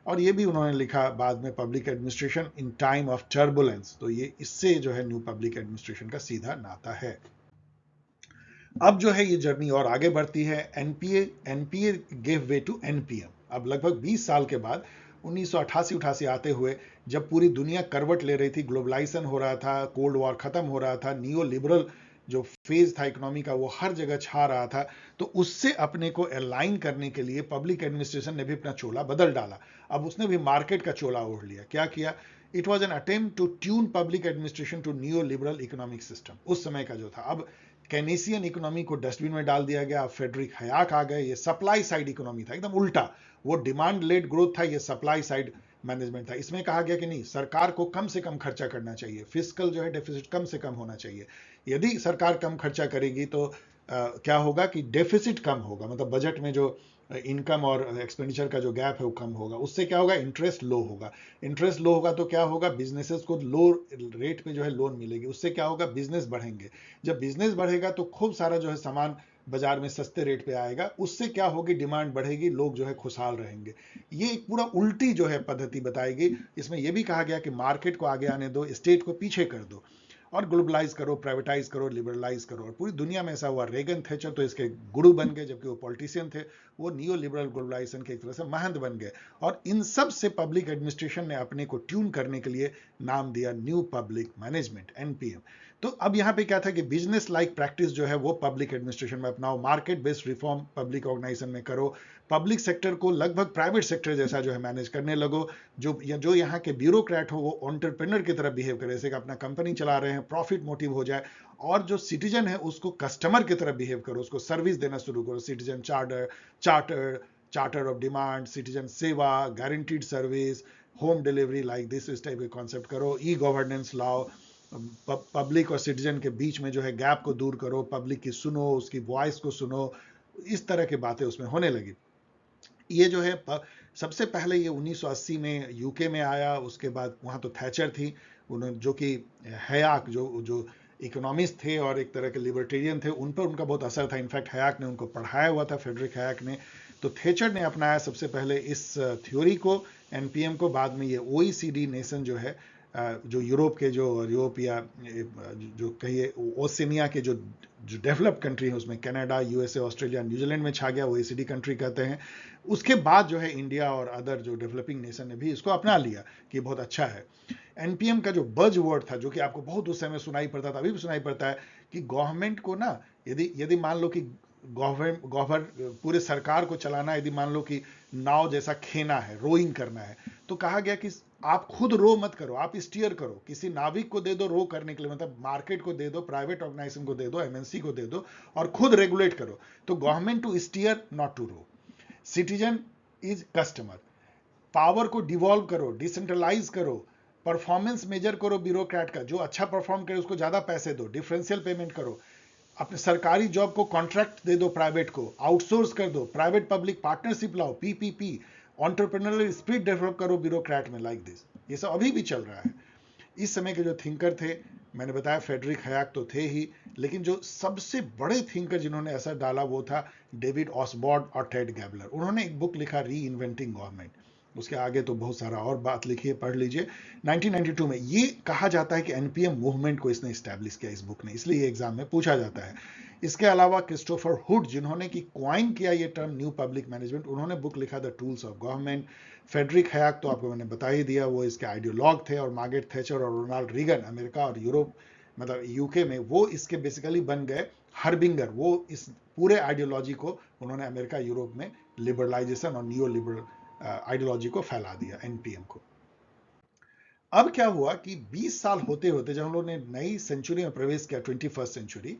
और ये भी उन्होंने लिखा बाद में, public administration in time of turbulence, तो ये इससे जो है न्यू पब्लिक एडमिनिस्ट्रेशन का सीधा नाता है। अब जो है ये जर्नी और आगे बढ़ती है। NPA NPA give way to NPM. अब लगभग 20 साल के बाद 1988-88 आते हुए, जब पूरी दुनिया करवट ले रही थी, ग्लोबलाइजेशन हो रहा था, कोल्ड वॉर खत्म हो रहा था, नियो लिबरल जो फेज था इकोनॉमी का वो हर जगह छा रहा था, तो उससे अपने को अलाइन करने के लिए पब्लिक एडमिनिस्ट्रेशन ने भी अपना चोला बदल डाला। अब उसने भी मार्केट का चोला ओढ़ लिया। क्या किया? It was an attempt to tune public administration to neo liberal economic system, उस समय का जो था। अब केनेसियन इकोनॉमी को डस्टबिन में डाल दिया गया, फेडरिक हयाक आ गए, ये सप्लाई साइड इकोनॉमी था, एकदम उल्टा। वो डिमांड लेड ग्रोथ था, ये सप्लाई साइड मैनेजमेंट था। इसमें कहा गया कि नहीं, सरकार को कम से कम खर्चा करना चाहिए, फिस्कल जो है डेफिसिट कम से कम होना चाहिए। यदि सरकार कम खर्चा करेगी तो क्या होगा कि डेफिसिट कम होगा, मतलब बजट में जो इनकम और एक्सपेंडिचर का जो गैप है वो कम होगा। उससे क्या होगा? इंटरेस्ट लो होगा। इंटरेस्ट लो होगा तो क्या होगा? बिजनेसेस को लो रेट पे जो है लोन मिलेगी, उससे क्या होगा? बिजनेस बढ़ेंगे। जब बिजनेस बढ़ेगा तो खूब सारा जो है सामान बाजार में सस्ते रेट पे आएगा, उससे क्या होगी? डिमांड बढ़ेगी, लोग जो है खुशहाल रहेंगे। ये एक पूरा उल्टी जो है पद्धति बताएगी। इसमें यह भी कहा गया कि मार्केट को आगे आने दो, स्टेट को पीछे कर दो, और ग्लोबलाइज करो, प्राइवेटाइज करो, लिबरलाइज करो। और पूरी दुनिया में ऐसा हुआ। रेगन थैचर तो इसके गुरु बन गए, जबकि वो पॉलिटिशियन थे। वो नियो लिबरल ग्लोबलाइजेशन के एक तरह से महंत बन गए। और इन सब से पब्लिक एडमिनिस्ट्रेशन ने अपने को ट्यून करने के लिए नाम दिया न्यू पब्लिक मैनेजमेंट, एनपीएम। तो अब यहाँ पे क्या था कि बिजनेस लाइक प्रैक्टिस जो है वो पब्लिक एडमिनिस्ट्रेशन में अपनाओ, market based reform public organisation में करो, पब्लिक सेक्टर को लगभग प्राइवेट सेक्टर जैसा जो है मैनेज करने लगो। जो यहाँ के ब्यूरोक्रेट हो वो एंटरप्रेन्योर की तरह बिहेव करे, जैसे कि अपना कंपनी चला रहे हैं, प्रॉफिट मोटिव हो जाए। और जो सिटीजन है उसको कस्टमर की तरह बिहेव करो, उसको सर्विस देना शुरू करो। Citizen charter charter charter of demand, citizen सेवा, guaranteed service, home delivery, like this, इस टाइप के कॉन्सेप्ट करो। ई गवर्नेंस लाओ, पब्लिक और सिटीजन के बीच में जो है गैप को दूर करो, पब्लिक की सुनो, उसकी वॉइस को सुनो। इस तरह की बातें उसमें होने लगी। ये जो है सबसे पहले ये 1980 में यूके में आया। उसके बाद वहाँ तो थैचर थी, उन्होंने जो कि हयाक जो इकोनॉमिस्ट थे और एक तरह के लिबर्टेरियन थे, उन पर उनका बहुत असर था। इनफैक्ट हयाक ने उनको पढ़ाया हुआ था, फेडरिक हयाक ने। तो थैचर ने अपनाया सबसे पहले इस थ्योरी को, एनपीएम को। बाद में ये ओईसीडी नेशन जो है, जो यूरोप के, जो यूरोप या जो कहिए ओसेनिया के जो डेवलप्ड कंट्री है, उसमें कनाडा, यूएसए, ऑस्ट्रेलिया, न्यूजीलैंड में छा गया, ओईसीडी कंट्री कहते हैं। उसके बाद जो है इंडिया और अदर जो डेवलपिंग नेशन ने भी इसको अपना लिया कि बहुत अच्छा है। एनपीएम का जो बज वर्ड था, जो कि आपको बहुत उस समय सुनाई पड़ता था, अभी भी सुनाई पड़ता है, कि गवर्नमेंट को ना, यदि यदि मान लो कि पूरे सरकार को चलाना, यदि मान लो कि नाव जैसा खेना है, रोइंग करना है, तो कहा गया कि आप खुद रो मत करो, आप स्टीयर करो, किसी नाविक को दे दो रो करने के लिए, मतलब मार्केट को दे दो, प्राइवेट ऑर्गेनाइजेशन को दे दो, एमएनसी को दे दो, और खुद रेगुलेट करो। तो government to steer, not to row, citizen is customer, power को डिवॉल्व करो, डिसेंट्रलाइज करो, परफॉर्मेंस मेजर करो ब्यूरोक्रेट का, जो अच्छा परफॉर्म करे उसको ज्यादा पैसे दो, डिफरेंशियल पेमेंट करो, अपने सरकारी जॉब को कॉन्ट्रैक्ट दे दो, प्राइवेट को आउटसोर्स कर दो, प्राइवेट पब्लिक पार्टनरशिप लाओ, पीपीपी, एंटरप्रेन्योरियल स्पिरिट डेवलप करो ब्यूरोक्रेट में, लाइक दिस। ये सब अभी भी चल रहा है। इस समय के जो थिंकर थे, मैंने बताया फ्रेडरिक हयाक तो थे ही, लेकिन जो सबसे बड़े थिंकर जिन्होंने असर डाला वो था डेविड ऑसबॉर्न और टेड गैबलर। उन्होंने एक बुक लिखा री इन्वेंटिंग गवर्नमेंट, उसके आगे तो बहुत सारा और बात लिखी है, पढ़ लीजिए। 1992 में ये कहा जाता है कि एनपीएम मूवमेंट को इसने स्टैब्लिश किया, इस बुक ने, इसलिए ये एग्जाम में पूछा जाता है। इसके अलावा क्रिस्टोफर हुड, जिन्होंने की क्वाइन किया ये टर्म न्यू पब्लिक मैनेजमेंट, उन्होंने बुक लिखा the tools of government. Friedrich Hayek तो आपको मैंने बता ही दिया, वो इसके आइडियोलॉग थे, और मार्गरेट थैचर और रोनाल्ड रीगन अमेरिका और यूरोप, मतलब यूके में, वो इसके बेसिकली बन गए हर्बिंगर। वो इस पूरे आइडियोलॉजी को उन्होंने अमेरिका यूरोप में लिबरलाइजेशन और नियो लिबरल आइडियोलॉजी को फैला दिया, एनपीएम को। अब क्या हुआ कि 20 साल होते होते जब हम लोगों ने नई सेंचुरी में प्रवेश किया, 21st सेंचुरी,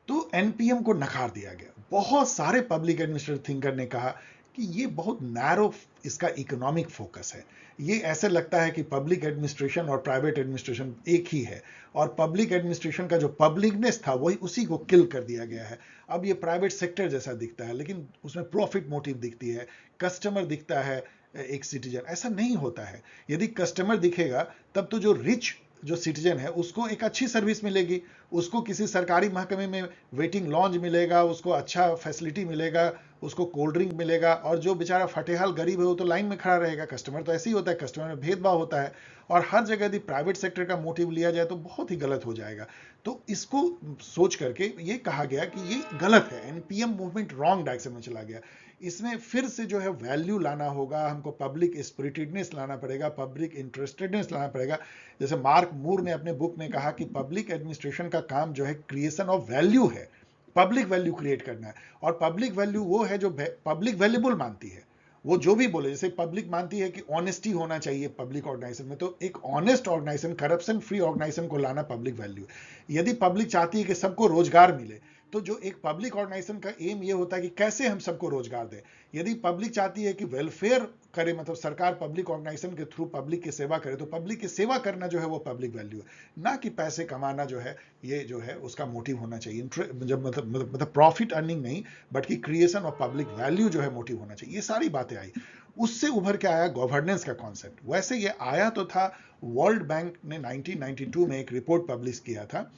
तो एनपीएम को नकार दिया गया। बहुत सारे पब्लिक एडमिनिस्ट्रेटिव थिंकर ने कहा कि ये बहुत नैरो इसका इकोनॉमिक फोकस है, ये ऐसे लगता है कि पब्लिक एडमिनिस्ट्रेशन और प्राइवेट एडमिनिस्ट्रेशन एक ही है, और पब्लिक एडमिनिस्ट्रेशन का जो पब्लिकनेस था वही उसी को किल कर दिया गया है। अब ये प्राइवेट सेक्टर जैसा दिखता है, लेकिन उसमें प्रॉफिट मोटिव दिखती है, कस्टमर दिखता है एक सिटीजन। ऐसा नहीं होता है। यदि कस्टमर दिखेगा तब तो जो रिच जो सिटीजन है उसको एक अच्छी सर्विस मिलेगी, उसको किसी सरकारी महकमे में वेटिंग लॉन्ज मिलेगा, उसको अच्छा फैसिलिटी मिलेगा, उसको कोल्ड ड्रिंक मिलेगा, और जो बेचारा फटेहाल गरीब है वो तो लाइन में खड़ा रहेगा। कस्टमर तो ऐसे ही होता है, कस्टमर में भेदभाव होता है, और हर जगह यदि प्राइवेट सेक्टर का मोटिव लिया जाए तो बहुत ही गलत हो जाएगा। तो इसको सोच करके ये कहा गया कि ये गलत है, एनपीएम मूवमेंट रॉन्ग डायरेक्शन में चला गया। इसमें फिर से जो है वैल्यू लाना होगा हमको, पब्लिक स्पिरिटेडनेस लाना पड़ेगा, पब्लिक इंटरेस्टेडनेस लाना पड़ेगा। जैसे मार्क मूर ने अपने बुक में कहा कि पब्लिक एडमिनिस्ट्रेशन का काम जो है क्रिएशन ऑफ वैल्यू है, पब्लिक वैल्यू क्रिएट करना है, और पब्लिक वैल्यू वो है जो पब्लिक वैल्यूबल मानती है। वो जो भी बोले, जैसे पब्लिक मानती है कि ऑनेस्टी होना चाहिए पब्लिक ऑर्गेनाइजेशन में, तो एक honest organisation, corruption free organisation को लाना पब्लिक वैल्यू है। यदि पब्लिक चाहती है कि सबको रोजगार मिले, तो जो एक पब्लिक ऑर्गेनाइजेशन का एम ये होता है कि कैसे हम सबको रोजगार दें। यदि पब्लिक चाहती है कि वेलफेयर करे, मतलब सरकार पब्लिक ऑर्गेनाइजेशन के थ्रू पब्लिक की सेवा करे, तो पब्लिक की सेवा करना जो है वो पब्लिक वैल्यू है, ना कि पैसे कमाना जो है ये जो है उसका मोटिव होना चाहिए। जब मतलब प्रॉफिट अर्निंग नहीं, बट कि क्रिएशन ऑफ पब्लिक वैल्यू जो है मोटिव होना चाहिए। ये सारी बातें आई, उससे उभर के आया गवर्नेंस का कॉन्सेप्ट। वैसे ये आया तो था, वर्ल्ड बैंक ने 1992 में एक रिपोर्ट पब्लिश किया था,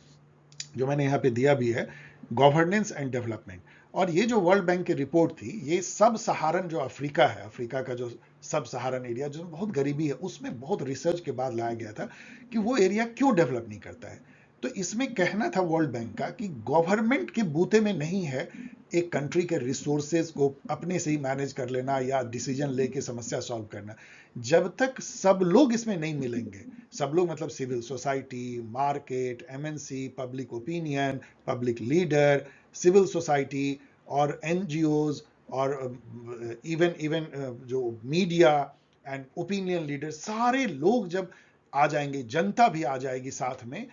जो मैंने यहाँ पे दिया भी है, गवर्नेंस एंड डेवलपमेंट। और ये जो वर्ल्ड बैंक की रिपोर्ट थी, ये सब सहारन जो अफ्रीका है, अफ्रीका का जो सब सहारन एरिया जो बहुत गरीबी है, उसमें बहुत रिसर्च के बाद लाया गया था कि वो एरिया क्यों डेवलप नहीं करता है। तो इसमें कहना था वर्ल्ड बैंक का कि गवर्नमेंट के बूते में नहीं है एक कंट्री के रिसोर्सेज को अपने से ही मैनेज कर लेना या डिसीजन लेके समस्या सॉल्व करना। जब तक सब लोग इसमें नहीं मिलेंगे, सब लोग मतलब civil society, market, MNC, public opinion, public leader, civil society और एनजीओज, और इवन इवन जो मीडिया एंड ओपिनियन लीडर, सारे लोग जब आ जाएंगे, जनता भी आ जाएगी साथ में,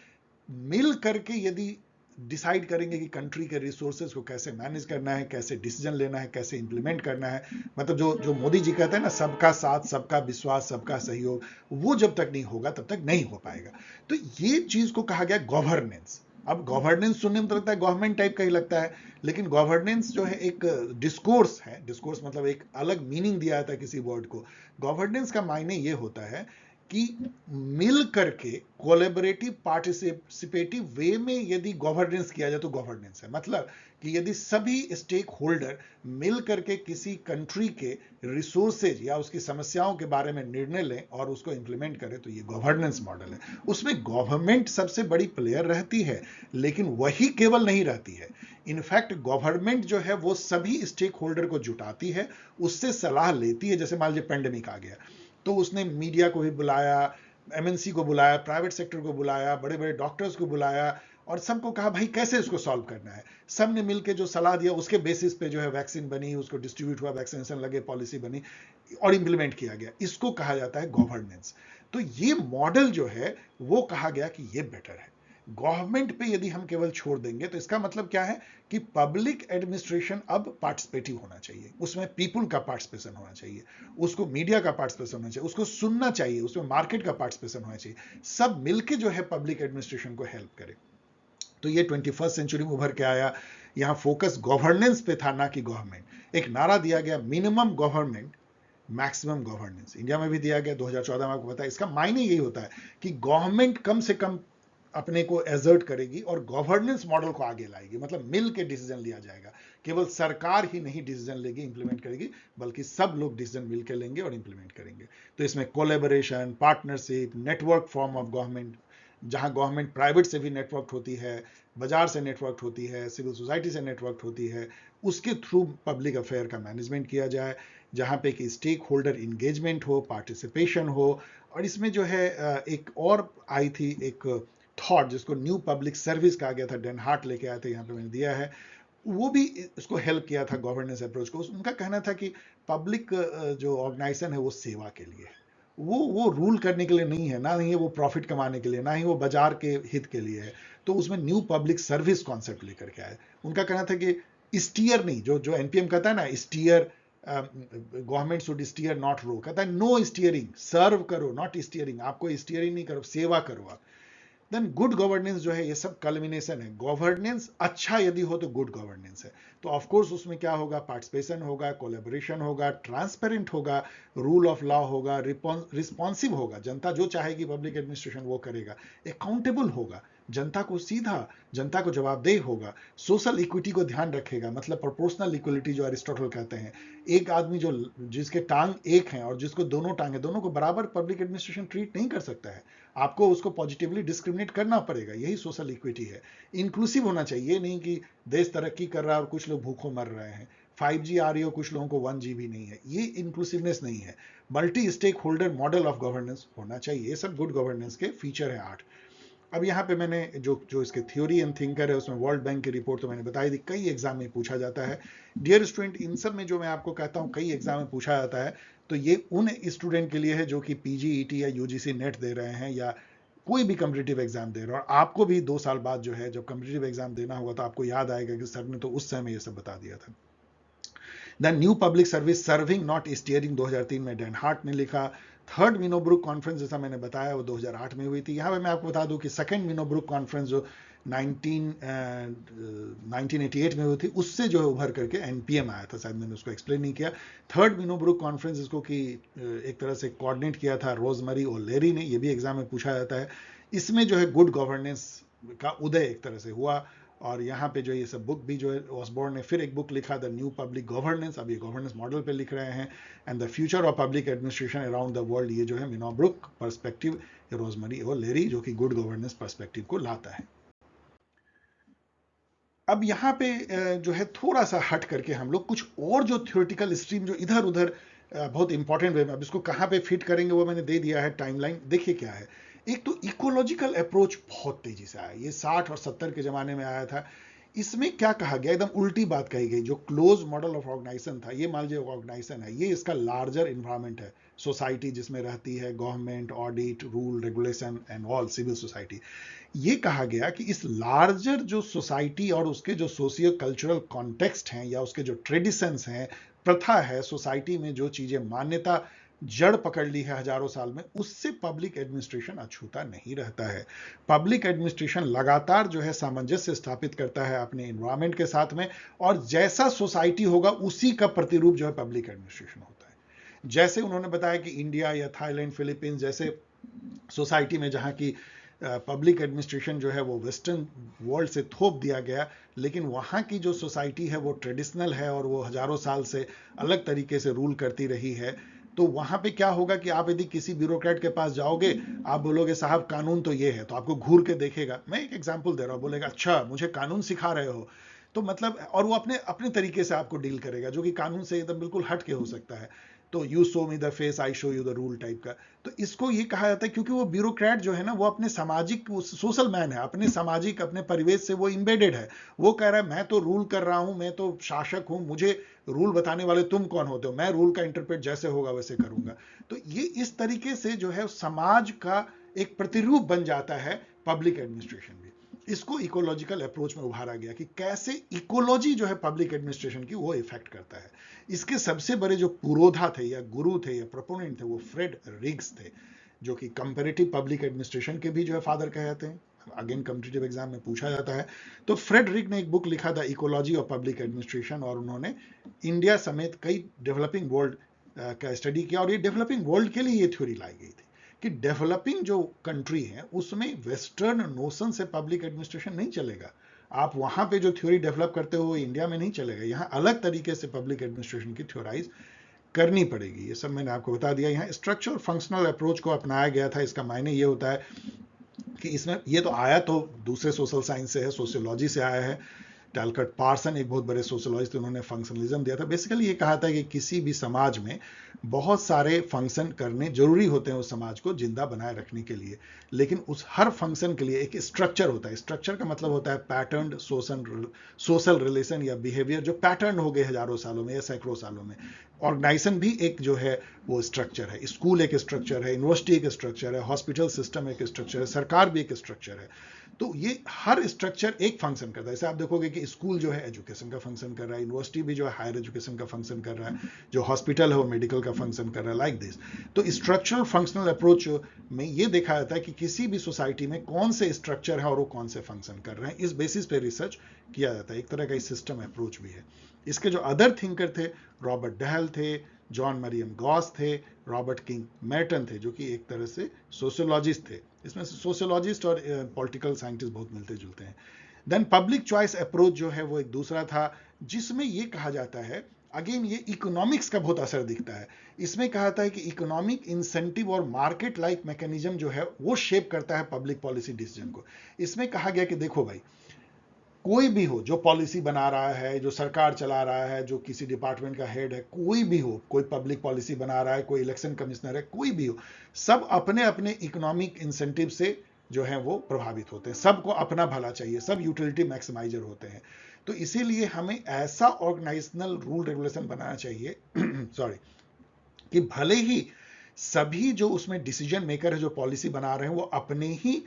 मिल करके यदि डिसाइड करेंगे कि कंट्री के रिसोर्सेज को कैसे मैनेज करना है, कैसे डिसीजन लेना है, कैसे इंप्लीमेंट करना है, मतलब जो जो मोदी जी कहते हैं ना, सबका साथ, सबका विश्वास, सबका सहयोग, वो जब तक नहीं होगा तब तक नहीं हो पाएगा। तो ये चीज को कहा गया गवर्नेंस। अब गवर्नेंस सुनने में तो लगता है गवर्नमेंट टाइप का ही लगता है, लेकिन गवर्नेंस जो है एक डिस्कोर्स है। डिस्कोर्स मतलब एक अलग मीनिंग दिया जाता है किसी वर्ड को। गवर्नेंस का मायने ये होता है कि मिल करके कोलैबोरेटिव पार्टिसिपेटिव वे में यदि गवर्नेंस किया जाए तो गवर्नेंस है। मतलब कि यदि सभी स्टेक होल्डर मिल करके किसी कंट्री के रिसोर्सेज या उसकी समस्याओं के बारे में निर्णय लें और उसको इंप्लीमेंट करें, तो ये गवर्नेंस मॉडल है। उसमें गवर्नमेंट सबसे बड़ी प्लेयर रहती है, लेकिन वही केवल नहीं रहती है। इनफैक्ट गवर्नमेंट जो है वो सभी स्टेक होल्डर को जुटाती है, उससे सलाह लेती है। जैसे मान लीजिए पेंडेमिक आ गया, तो उसने मीडिया को भी बुलाया, एमएनसी को बुलाया, प्राइवेट सेक्टर को बुलाया, बड़े बड़े डॉक्टर्स को बुलाया और सबको कहा भाई कैसे इसको सॉल्व करना है। सब ने मिलकर जो सलाह दिया उसके बेसिस पे जो है वैक्सीन बनी, उसको डिस्ट्रीब्यूट हुआ, वैक्सीनेशन लगे, पॉलिसी बनी और इंप्लीमेंट किया गया। इसको कहा जाता है गवर्नेंस। तो ये मॉडल जो है वो कहा गया कि ये बेटर है। गवर्नमेंट पे यदि हम केवल छोड़ देंगे तो इसका मतलब क्या है कि पब्लिक एडमिनिस्ट्रेशन अब पार्टिसिपेटिव होना चाहिए, उसमें पीपुल का पार्टिसिपेशन होना चाहिए, उसको मीडिया का पार्टिसिपेशन होना चाहिए, उसको सुनना चाहिए, उसमें मार्केट का पार्टिसिपेशन होना चाहिए, सब मिलके जो है पब्लिक एडमिनिस्ट्रेशन को हेल्प करे। तो ये 21st सेंचुरी में उभर के आया। यहां फोकस गवर्नेंस पे था, ना कि गवर्नमेंट। एक नारा दिया गया, minimum government maximum governance, India में भी दिया गया 2014 में। आपको पता है इसका मायने यही होता है कि गवर्नमेंट कम से कम अपने को एजर्ट करेगी और गवर्नेंस मॉडल को आगे लाएगी, मतलब मिल के डिसीजन लिया जाएगा। केवल सरकार ही नहीं डिसीजन लेगी, इंप्लीमेंट करेगी, बल्कि सब लोग डिसीजन मिल के लेंगे और इंप्लीमेंट करेंगे। तो इसमें collaboration, partnership, network form of government, जहां गवर्नमेंट प्राइवेट से भी नेटवर्क होती है, बाजार से नेटवर्क होती है, सिविल सोसाइटी से नेटवर्क होती है, उसके थ्रू पब्लिक अफेयर का मैनेजमेंट किया जाए, जहां पे कि स्टेक होल्डर इंगेजमेंट हो, पार्टिसिपेशन हो। और इसमें जो है एक और आई थी एक थॉट जिसको न्यू पब्लिक सर्विस कहा गया था, डेन हार्ट लेके आए थे, यहाँ पे मैंने दिया है। वो भी इसको हेल्प किया था गवर्नेंस अप्रोच को। उनका कहना था कि पब्लिक जो ऑर्गेनाइजेशन है वो सेवा के लिए है, वो रूल करने के लिए नहीं है, ना ही वो प्रॉफिट कमाने के लिए, ना ही वो बाजार के हित के लिए है। तो उसमें न्यू पब्लिक सर्विस कॉन्सेप्ट लेकर के आए। उनका कहना था कि स्टीयर नहीं, जो जो एनपीएम कहता है ना steer, government should steer not row, कहता है नो स्टीयरिंग, सर्व करो नॉट स्टीयरिंग, आपको स्टीयरिंग नहीं करो, सेवा करो आप। देन गुड गवर्नेंस जो है ये सब कल्मिनेशन है। गवर्नेंस अच्छा यदि हो तो गुड गवर्नेंस है। तो ऑफ कोर्स उसमें क्या होगा, पार्टिसिपेशन होगा, कोलैबोरेशन होगा, ट्रांसपेरेंट होगा, रूल ऑफ लॉ होगा, रिस्पॉन्सिव होगा, जनता जो चाहेगी पब्लिक एडमिनिस्ट्रेशन वो करेगा, अकाउंटेबल होगा, जनता को सीधा, जनता को जवाबदेह होगा, सोशल इक्विटी को ध्यान रखेगा, मतलब प्रोपोर्शनल इक्वलिटी जो अरिस्टोटल कहते हैं। एक आदमी जो जिसके टांग एक हैं और जिसको दोनों टांग है, दोनों को बराबर पब्लिक एडमिनिस्ट्रेशन ट्रीट नहीं कर सकता है, आपको उसको पॉजिटिवली डिस्क्रिमिनेट करना पड़ेगा। यही सोशल इक्विटी है। इंक्लूसिव होना चाहिए, ये नहीं कि देश तरक्की कर रहा है और कुछ लोग भूखों मर रहे हैं, 5G आ रही हो, कुछ लोगों को 1G भी नहीं है, ये इंक्लूसिवनेस नहीं है। Multi stakeholder model of governance होना चाहिए। ये सब गुड गवर्नेंस के फीचर है 8। अब यहाँ पे मैंने जो जो इसके थ्योरी एंड थिंकर है उसमें वर्ल्ड बैंक की रिपोर्ट तो मैंने बताई दी, कई एग्जाम में पूछा जाता है। डियर स्टूडेंट, इन सब में जो मैं आपको कहता हूँ कई एग्जाम में पूछा जाता है, तो ये उन स्टूडेंट के लिए है जो कि पीजीईटी या यूजीसी नेट दे रहे हैं या कोई भी कम्पिटिटिव एग्जाम दे रहे हो। और आपको भी 2 साल बाद जो है जब कम्पिटिटिव एग्जाम देना होगा तो आपको याद आएगा कि सर ने तो उस समय ये सब बता दिया था। The new public service serving not steering 2003 में डैन हार्ट ने लिखा। थर्ड मिनोब्रुक कॉन्फ्रेंस जैसा मैंने बताया वो 2008 में हुई थी। यहाँ पे मैं आपको बता दूं कि सेकंड मिनोब्रुक कॉन्फ्रेंस जो 1988 में हुई थी उससे जो है उभर करके एनपीएम आया था, शायद मैंने उसको एक्सप्लेन नहीं किया। थर्ड मिनोब्रुक कॉन्फ्रेंस इसको कि एक तरह से कोऑर्डिनेट किया था रोजमरी और लेरी ने, ये भी एग्जाम में पूछा जाता है। इसमें जो है गुड गवर्नेंस का उदय एक तरह से हुआ। और यहाँ पे जो ये सब बुक भी जो है ऑसबोर्न ने फिर एक बुक लिखा द न्यू पब्लिक गवर्नेंस, अब ये गवर्नेंस मॉडल पे लिख रहे हैं, and the future of public administration around the world, ये जो है मिनोब्रुक पर्सपेक्टिव, रोजमरी और लेरी जो कि गुड गवर्नेंस पर्सपेक्टिव को लाता है। अब यहाँ पे जो है थोड़ा सा हट करके हम लोग कुछ और जो थ्योरेटिकल स्ट्रीम जो इधर उधर बहुत इंपॉर्टेंट वे में, अब इसको कहाँ पे फिट करेंगे वो मैंने दे दिया है टाइमलाइन। देखिए क्या है, एक तो इकोलॉजिकल अप्रोच बहुत तेजी से आया, ये 60 और 70 के जमाने में आया था। इसमें क्या कहा गया, एकदम उल्टी बात कही गई। जो क्लोज मॉडल ऑफ ऑर्गेनाइजेशन था, ये मान लीजिए ऑर्गेनाइजेशन है, ये इसका लार्जर इन्वायरमेंट है, सोसाइटी जिसमें रहती है, government, audit, rule, regulation and all, civil society. ये कहा गया कि इस लार्जर जो सोसाइटी और उसके जो सोशियो कल्चरल कॉन्टेक्स्ट हैं या उसके जो ट्रेडिशंस हैं, प्रथा है, सोसाइटी में जो चीजें मान्यता जड़ पकड़ ली है हजारों साल में, उससे पब्लिक एडमिनिस्ट्रेशन अछूता नहीं रहता है। पब्लिक एडमिनिस्ट्रेशन लगातार जो है सामंजस्य स्थापित करता है अपने एनवायरमेंट के साथ में, और जैसा सोसाइटी होगा उसी का प्रतिरूप जो है पब्लिक एडमिनिस्ट्रेशन होता है। जैसे उन्होंने बताया कि इंडिया या थाईलैंड, फिलीपींस जैसे सोसाइटी में जहां की पब्लिक एडमिनिस्ट्रेशन जो है वो वेस्टर्न वर्ल्ड से थोप दिया गया, लेकिन वहाँ की जो सोसाइटी है वो ट्रेडिशनल है और वो हजारों साल से अलग तरीके से रूल करती रही है। तो वहाँ पे क्या होगा कि आप यदि किसी ब्यूरोक्रेट के पास जाओगे, आप बोलोगे साहब कानून तो ये है, तो आपको घूर के देखेगा। मैं एक एग्जांपल दे रहा हूँ, बोलेगा अच्छा मुझे कानून सिखा रहे हो, तो मतलब, और वो अपने अपने तरीके से आपको डील करेगा जो कि कानून से एकदम बिल्कुल हट के हो सकता है। तो you show me the face I show you the rule type का। तो इसको ये कहा जाता है क्योंकि वो ब्यूरोक्रेट जो है ना, वो अपने सामाजिक सोशल मैन है, अपने सामाजिक अपने परिवेश से वो इम्बेडेड है। वो कह रहा है मैं तो रूल कर रहा हूं, मैं तो शासक हूं, मुझे रूल बताने वाले तुम कौन होते हो, मैं रूल का इंटरप्रेट जैसे होगा वैसे करूंगा। तो ये इस तरीके से जो है समाज का एक प्रतिरूप बन जाता है पब्लिक एडमिनिस्ट्रेशन भी। इसको इकोलॉजिकल अप्रोच में उभारा गया कि कैसे इकोलॉजी जो है पब्लिक एडमिनिस्ट्रेशन की वो इफेक्ट करता है। इसके सबसे बड़े जो पुरोधा थे या गुरु थे या प्रोपोनेंट थे वो फ्रेड रिग्स थे, जो कि कंपैरेटिव पब्लिक एडमिनिस्ट्रेशन के भी जो है फादर कहे जाते हैं। अगेन कॉम्पिटिटिव एग्जाम में पूछा जाता है। तो फ्रेड रिग ने एक बुक लिखा था इकोलॉजी ऑफ पब्लिक एडमिनिस्ट्रेशन, और उन्होंने इंडिया समेत कई डेवलपिंग वर्ल्ड का स्टडी किया, और ये डेवलपिंग वर्ल्ड के लिए ये थ्योरी लाई गई थी कि डेवलपिंग जो कंट्री है उसमें वेस्टर्न नोशन से पब्लिक एडमिनिस्ट्रेशन नहीं चलेगा। आप वहां पे जो थ्योरी डेवलप करते हो इंडिया में नहीं चलेगा, यहाँ अलग तरीके से पब्लिक एडमिनिस्ट्रेशन की थ्योराइज करनी पड़ेगी। ये सब मैंने आपको बता दिया। यहाँ स्ट्रक्चर फंक्शनल अप्रोच को अपनाया गया था। इसका मायने ये होता है कि इसमें ये तो आया तो दूसरे सोशल साइंस से है, सोशियोलॉजी से आया है। टैलकट पार्सन एक बहुत बड़े सोशोलॉजिस्ट थे, उन्होंने फंक्शनलिज्म दिया था। बेसिकली ये कहा था कि किसी भी समाज में बहुत सारे फंक्शन करने जरूरी होते हैं उस समाज को जिंदा बनाए रखने के लिए, लेकिन उस हर फंक्शन के लिए एक स्ट्रक्चर होता है। स्ट्रक्चर का मतलब होता है पैटर्न सोशल रिलेशन या बिहेवियर जो पैटर्न हो गए हजारों सालों में या सैकड़ों सालों में। ऑर्गेनाइजेशन भी एक जो है वो स्ट्रक्चर है, स्कूल एक स्ट्रक्चर है, यूनिवर्सिटी एक स्ट्रक्चर है, हॉस्पिटल सिस्टम एक स्ट्रक्चर है, सरकार भी एक स्ट्रक्चर है। तो ये हर स्ट्रक्चर एक फंक्शन करता है। जैसे आप देखोगे कि स्कूल जो है एजुकेशन का फंक्शन कर रहा है, यूनिवर्सिटी भी जो है हायर एजुकेशन का फंक्शन कर रहा है, जो हॉस्पिटल है वो मेडिकल का फंक्शन कर रहा है, लाइक दिस। तो स्ट्रक्चरल फंक्शनल अप्रोच में ये देखा जाता है कि किसी भी सोसाइटी में कौन से स्ट्रक्चर है और वो कौन से फंक्शन कर रहे हैं, इस बेसिस पे रिसर्च किया जाता है। एक तरह का सिस्टम अप्रोच भी है। इसके जो अदर थिंकर थे, रॉबर्ट डहल थे, जॉन मरियम गॉस थे, रॉबर्ट किंग मेर्टन थे, जो कि एक तरह से सोशियोलॉजिस्ट थे। इसमें सोशियोलॉजिस्ट और पॉलिटिकल साइंटिस्ट बहुत मिलते जुलते हैं। देन पब्लिक चॉइस अप्रोच जो है वो एक दूसरा था, जिसमें ये कहा जाता है, अगेन ये इकोनॉमिक्स का बहुत असर दिखता है। इसमें कहा जाता है कि इकोनॉमिक इंसेंटिव और मार्केट लाइक मैकेनिज्म जो है वो शेप करता है पब्लिक पॉलिसी डिसीजन को। इसमें कहा गया कि देखो भाई, कोई भी हो जो पॉलिसी बना रहा है, जो सरकार चला रहा है, जो किसी डिपार्टमेंट का हेड है, कोई भी हो, कोई पब्लिक पॉलिसी बना रहा है, कोई इलेक्शन कमिश्नर है, कोई भी हो, सब अपने अपने इकोनॉमिक इंसेंटिव से जो है वो प्रभावित होते हैं। सबको अपना भला चाहिए, सब यूटिलिटी मैक्सिमाइजर होते हैं। तो इसीलिए हमें ऐसा ऑर्गेनाइजेशनल रूल रेगुलेशन बनाना चाहिए सॉरी, कि भले ही सभी जो उसमें डिसीजन मेकर है, जो पॉलिसी बना रहे हैं, वो अपने ही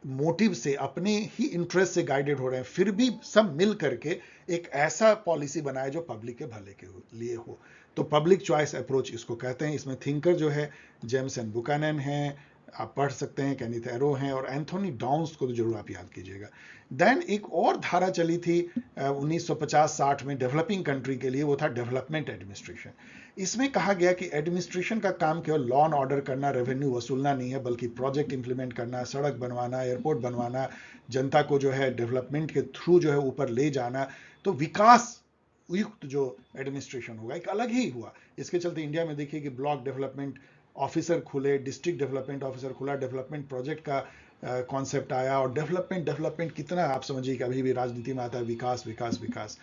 मोटिव से, अपने ही इंटरेस्ट से गाइडेड हो रहे हैं, फिर भी सब मिल करके एक ऐसा पॉलिसी बनाए जो पब्लिक के भले के लिए हो। तो पब्लिक चॉइस अप्रोच इसको कहते हैं। इसमें थिंकर जो है जेम्स एंड बुकानन हैं, आप पढ़ सकते हैं, केनिथ एरो हैं, और एंथोनी डाउन्स को तो जरूर आप याद कीजिएगा। देन एक और धारा चली थी 1950-60 में डेवलपिंग कंट्री के लिए, वो था डेवलपमेंट एडमिनिस्ट्रेशन। इसमें कहा गया कि एडमिनिस्ट्रेशन का काम केवल लॉ एंड ऑर्डर करना, रेवेन्यू वसूलना नहीं है, बल्कि प्रोजेक्ट इंप्लीमेंट करना, सड़क बनवाना, एयरपोर्ट बनवाना, जनता को जो है डेवलपमेंट के थ्रू जो है ऊपर ले जाना। तो विकास युक्त जो एडमिनिस्ट्रेशन होगा एक अलग ही हुआ। इसके चलते इंडिया में देखिए कि ब्लॉक डेवलपमेंट ऑफिसर खुले, डिस्ट्रिक्ट डेवलपमेंट ऑफिसर खुला, डेवलपमेंट प्रोजेक्ट का कॉन्सेप्ट आया, और डेवलपमेंट कितना आप समझिए कि अभी भी राजनीति में आता है विकास विकास विकास।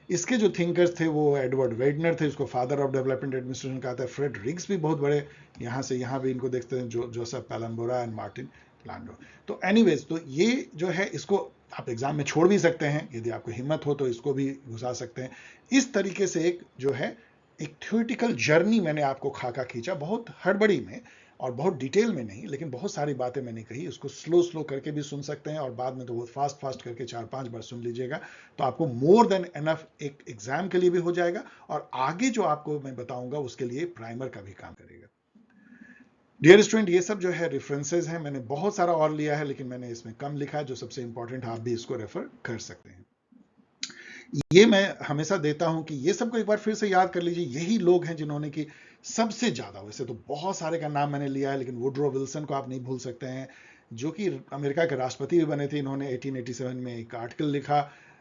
इसके जो थिंकर्स थे वो एडवर्ड वेडनर थे, उसको फादर ऑफ डेवलपमेंट एडमिनिस्ट्रेशन कहा था। फ्रेड रिग्स भी बहुत बड़े, यहाँ से यहाँ भी इनको देखते हैं, जोसेफ पैलम्बोरा एंड मार्टिन लैंडो। तो एनीवेज, तो ये जो है इसको आप एग्जाम में छोड़ भी सकते हैं, यदि आपको हिम्मत हो तो इसको भी घुसा सकते हैं। इस तरीके से एक जो है एक थ्योरेटिकल जर्नी मैंने आपको खाका खींचा, बहुत हड़बड़ी में और बहुत डिटेल में नहीं, लेकिन बहुत सारी बातें मैंने कही। उसको स्लो स्लो करके भी सुन सकते हैं, और बाद में तो बहुत फास्ट फास्ट करके 4-5 बार सुन लीजिएगा, तो आपको मोर देन एनफ एक एग्जाम के लिए भी हो जाएगा, और आगे जो आपको मैं बताऊंगा उसके लिए प्राइमर का भी काम करेगा। डियर स्टूडेंट, ये सब जो है रेफरेंसेज हैं, मैंने बहुत सारा और लिया है, लेकिन मैंने इसमें कम लिखा है। जो सबसे इंपॉर्टेंट है आप भी इसको रेफर कर सकते हैं। ये मैं हमेशा देता हूं कि ये सबको एक बार फिर से याद कर लीजिए। यही लोग हैं जिन्होंने कि सबसे ज्यादा, वैसे तो बहुत सारे का नाम मैंने लिया है, लेकिन वुडरो विल्सन को आप नहीं भूल सकते हैं, जो कि अमेरिका के राष्ट्रपति भी बने थे। इन्होंने 1887 में एक आर्टिकल लिखा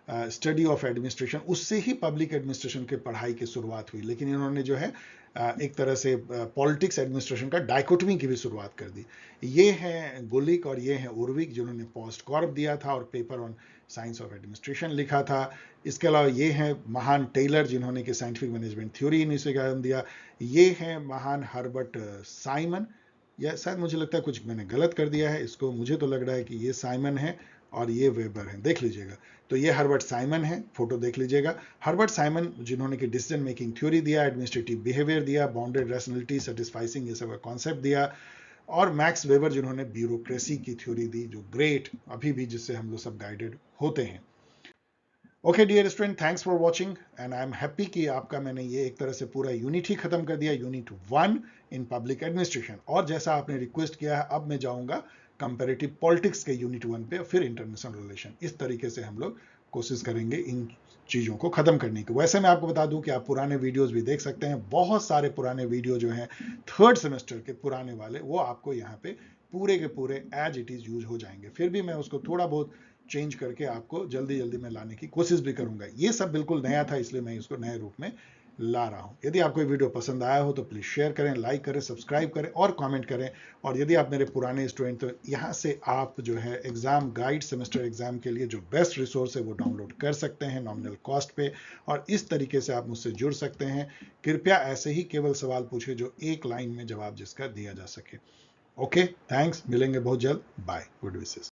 स्टडी ऑफ एडमिनिस्ट्रेशन, उससे ही पब्लिक एडमिनिस्ट्रेशन के पढ़ाई की शुरुआत हुई। लेकिन इन्होंने जो है एक तरह से पॉलिटिक्स एडमिनिस्ट्रेशन का डायकोटमी की भी शुरुआत कर दी। ये हैं गुलिक और ये हैं उर्विक, जिन्होंने पोस्ट कॉर्प दिया था और paper on science of administration लिखा था। इसके अलावा ये हैं महान टेलर, जिन्होंने कि साइंटिफिक मैनेजमेंट थ्योरी इन्हीं से ज्ञान दिया। ये हैं महान हर्बर्ट साइमन, या शायद मुझे लगता है कुछ मैंने गलत कर दिया है इसको, मुझे तो लग रहा है कि ये साइमन है और ये वेबर है, देख लीजिएगा। तो ये हर्बर्ट साइमन है, फोटो देख लीजिएगा। हर्बर्ट साइमन जिन्होंने कि डिसीजन मेकिंग थ्योरी दिया, एडमिनिस्ट्रेटिव बिहेवियर दिया, बाउंडेड रैशनैलिटी, सेटिस्फाइसिंग, ये सब का कॉन्सेप्ट दिया। और मैक्स वेबर जिन्होंने ब्यूरोक्रेसी की थ्योरी दी, जो ग्रेट अभी भी जिससे हम लोग सब गाइडेड होते हैं। Okay dear student, thanks for watching and I am happy कि आपका मैंने ये एक तरह से पूरा यूनिट ही खत्म कर दिया, यूनिट 1 इन पब्लिक एडमिनिस्ट्रेशन। और जैसा आपने रिक्वेस्ट किया है, अब मैं जाऊंगा कंपैरेटिव पॉलिटिक्स के यूनिट 1 पे, फिर इंटरनेशनल रिलेशन। इस तरीके से हम लोग कोशिश करेंगे इन चीज़ों को ख़त्म करने की। वैसे मैं आपको बता दूं कि आप पुराने वीडियोस भी देख सकते हैं, बहुत सारे पुराने वीडियो जो हैं 3rd सेमेस्टर के पुराने वाले, वो आपको यहाँ पे पूरे के पूरे एज इट इज़ यूज हो जाएंगे। फिर भी मैं उसको थोड़ा बहुत चेंज करके आपको जल्दी जल्दी में लाने की कोशिश भी करूंगा। ये सब बिल्कुल नया था, इसलिए मैं इसको नए रूप में ला रहा हूं। यदि आपको वीडियो पसंद आया हो तो प्लीज शेयर करें, लाइक करें, सब्सक्राइब करें और कमेंट करें। और यदि आप मेरे पुराने स्टूडेंट, तो यहाँ से आप जो है एग्जाम गाइड, सेमेस्टर एग्जाम के लिए जो बेस्ट रिसोर्स है वो डाउनलोड कर सकते हैं नॉमिनल कॉस्ट पे, और इस तरीके से आप मुझसे जुड़ सकते हैं। कृपया ऐसे ही केवल सवाल पूछे जो एक लाइन में जवाब जिसका दिया जा सके। ओके, थैंक्स, मिलेंगे बहुत जल्द, बाय, गुड विशेस।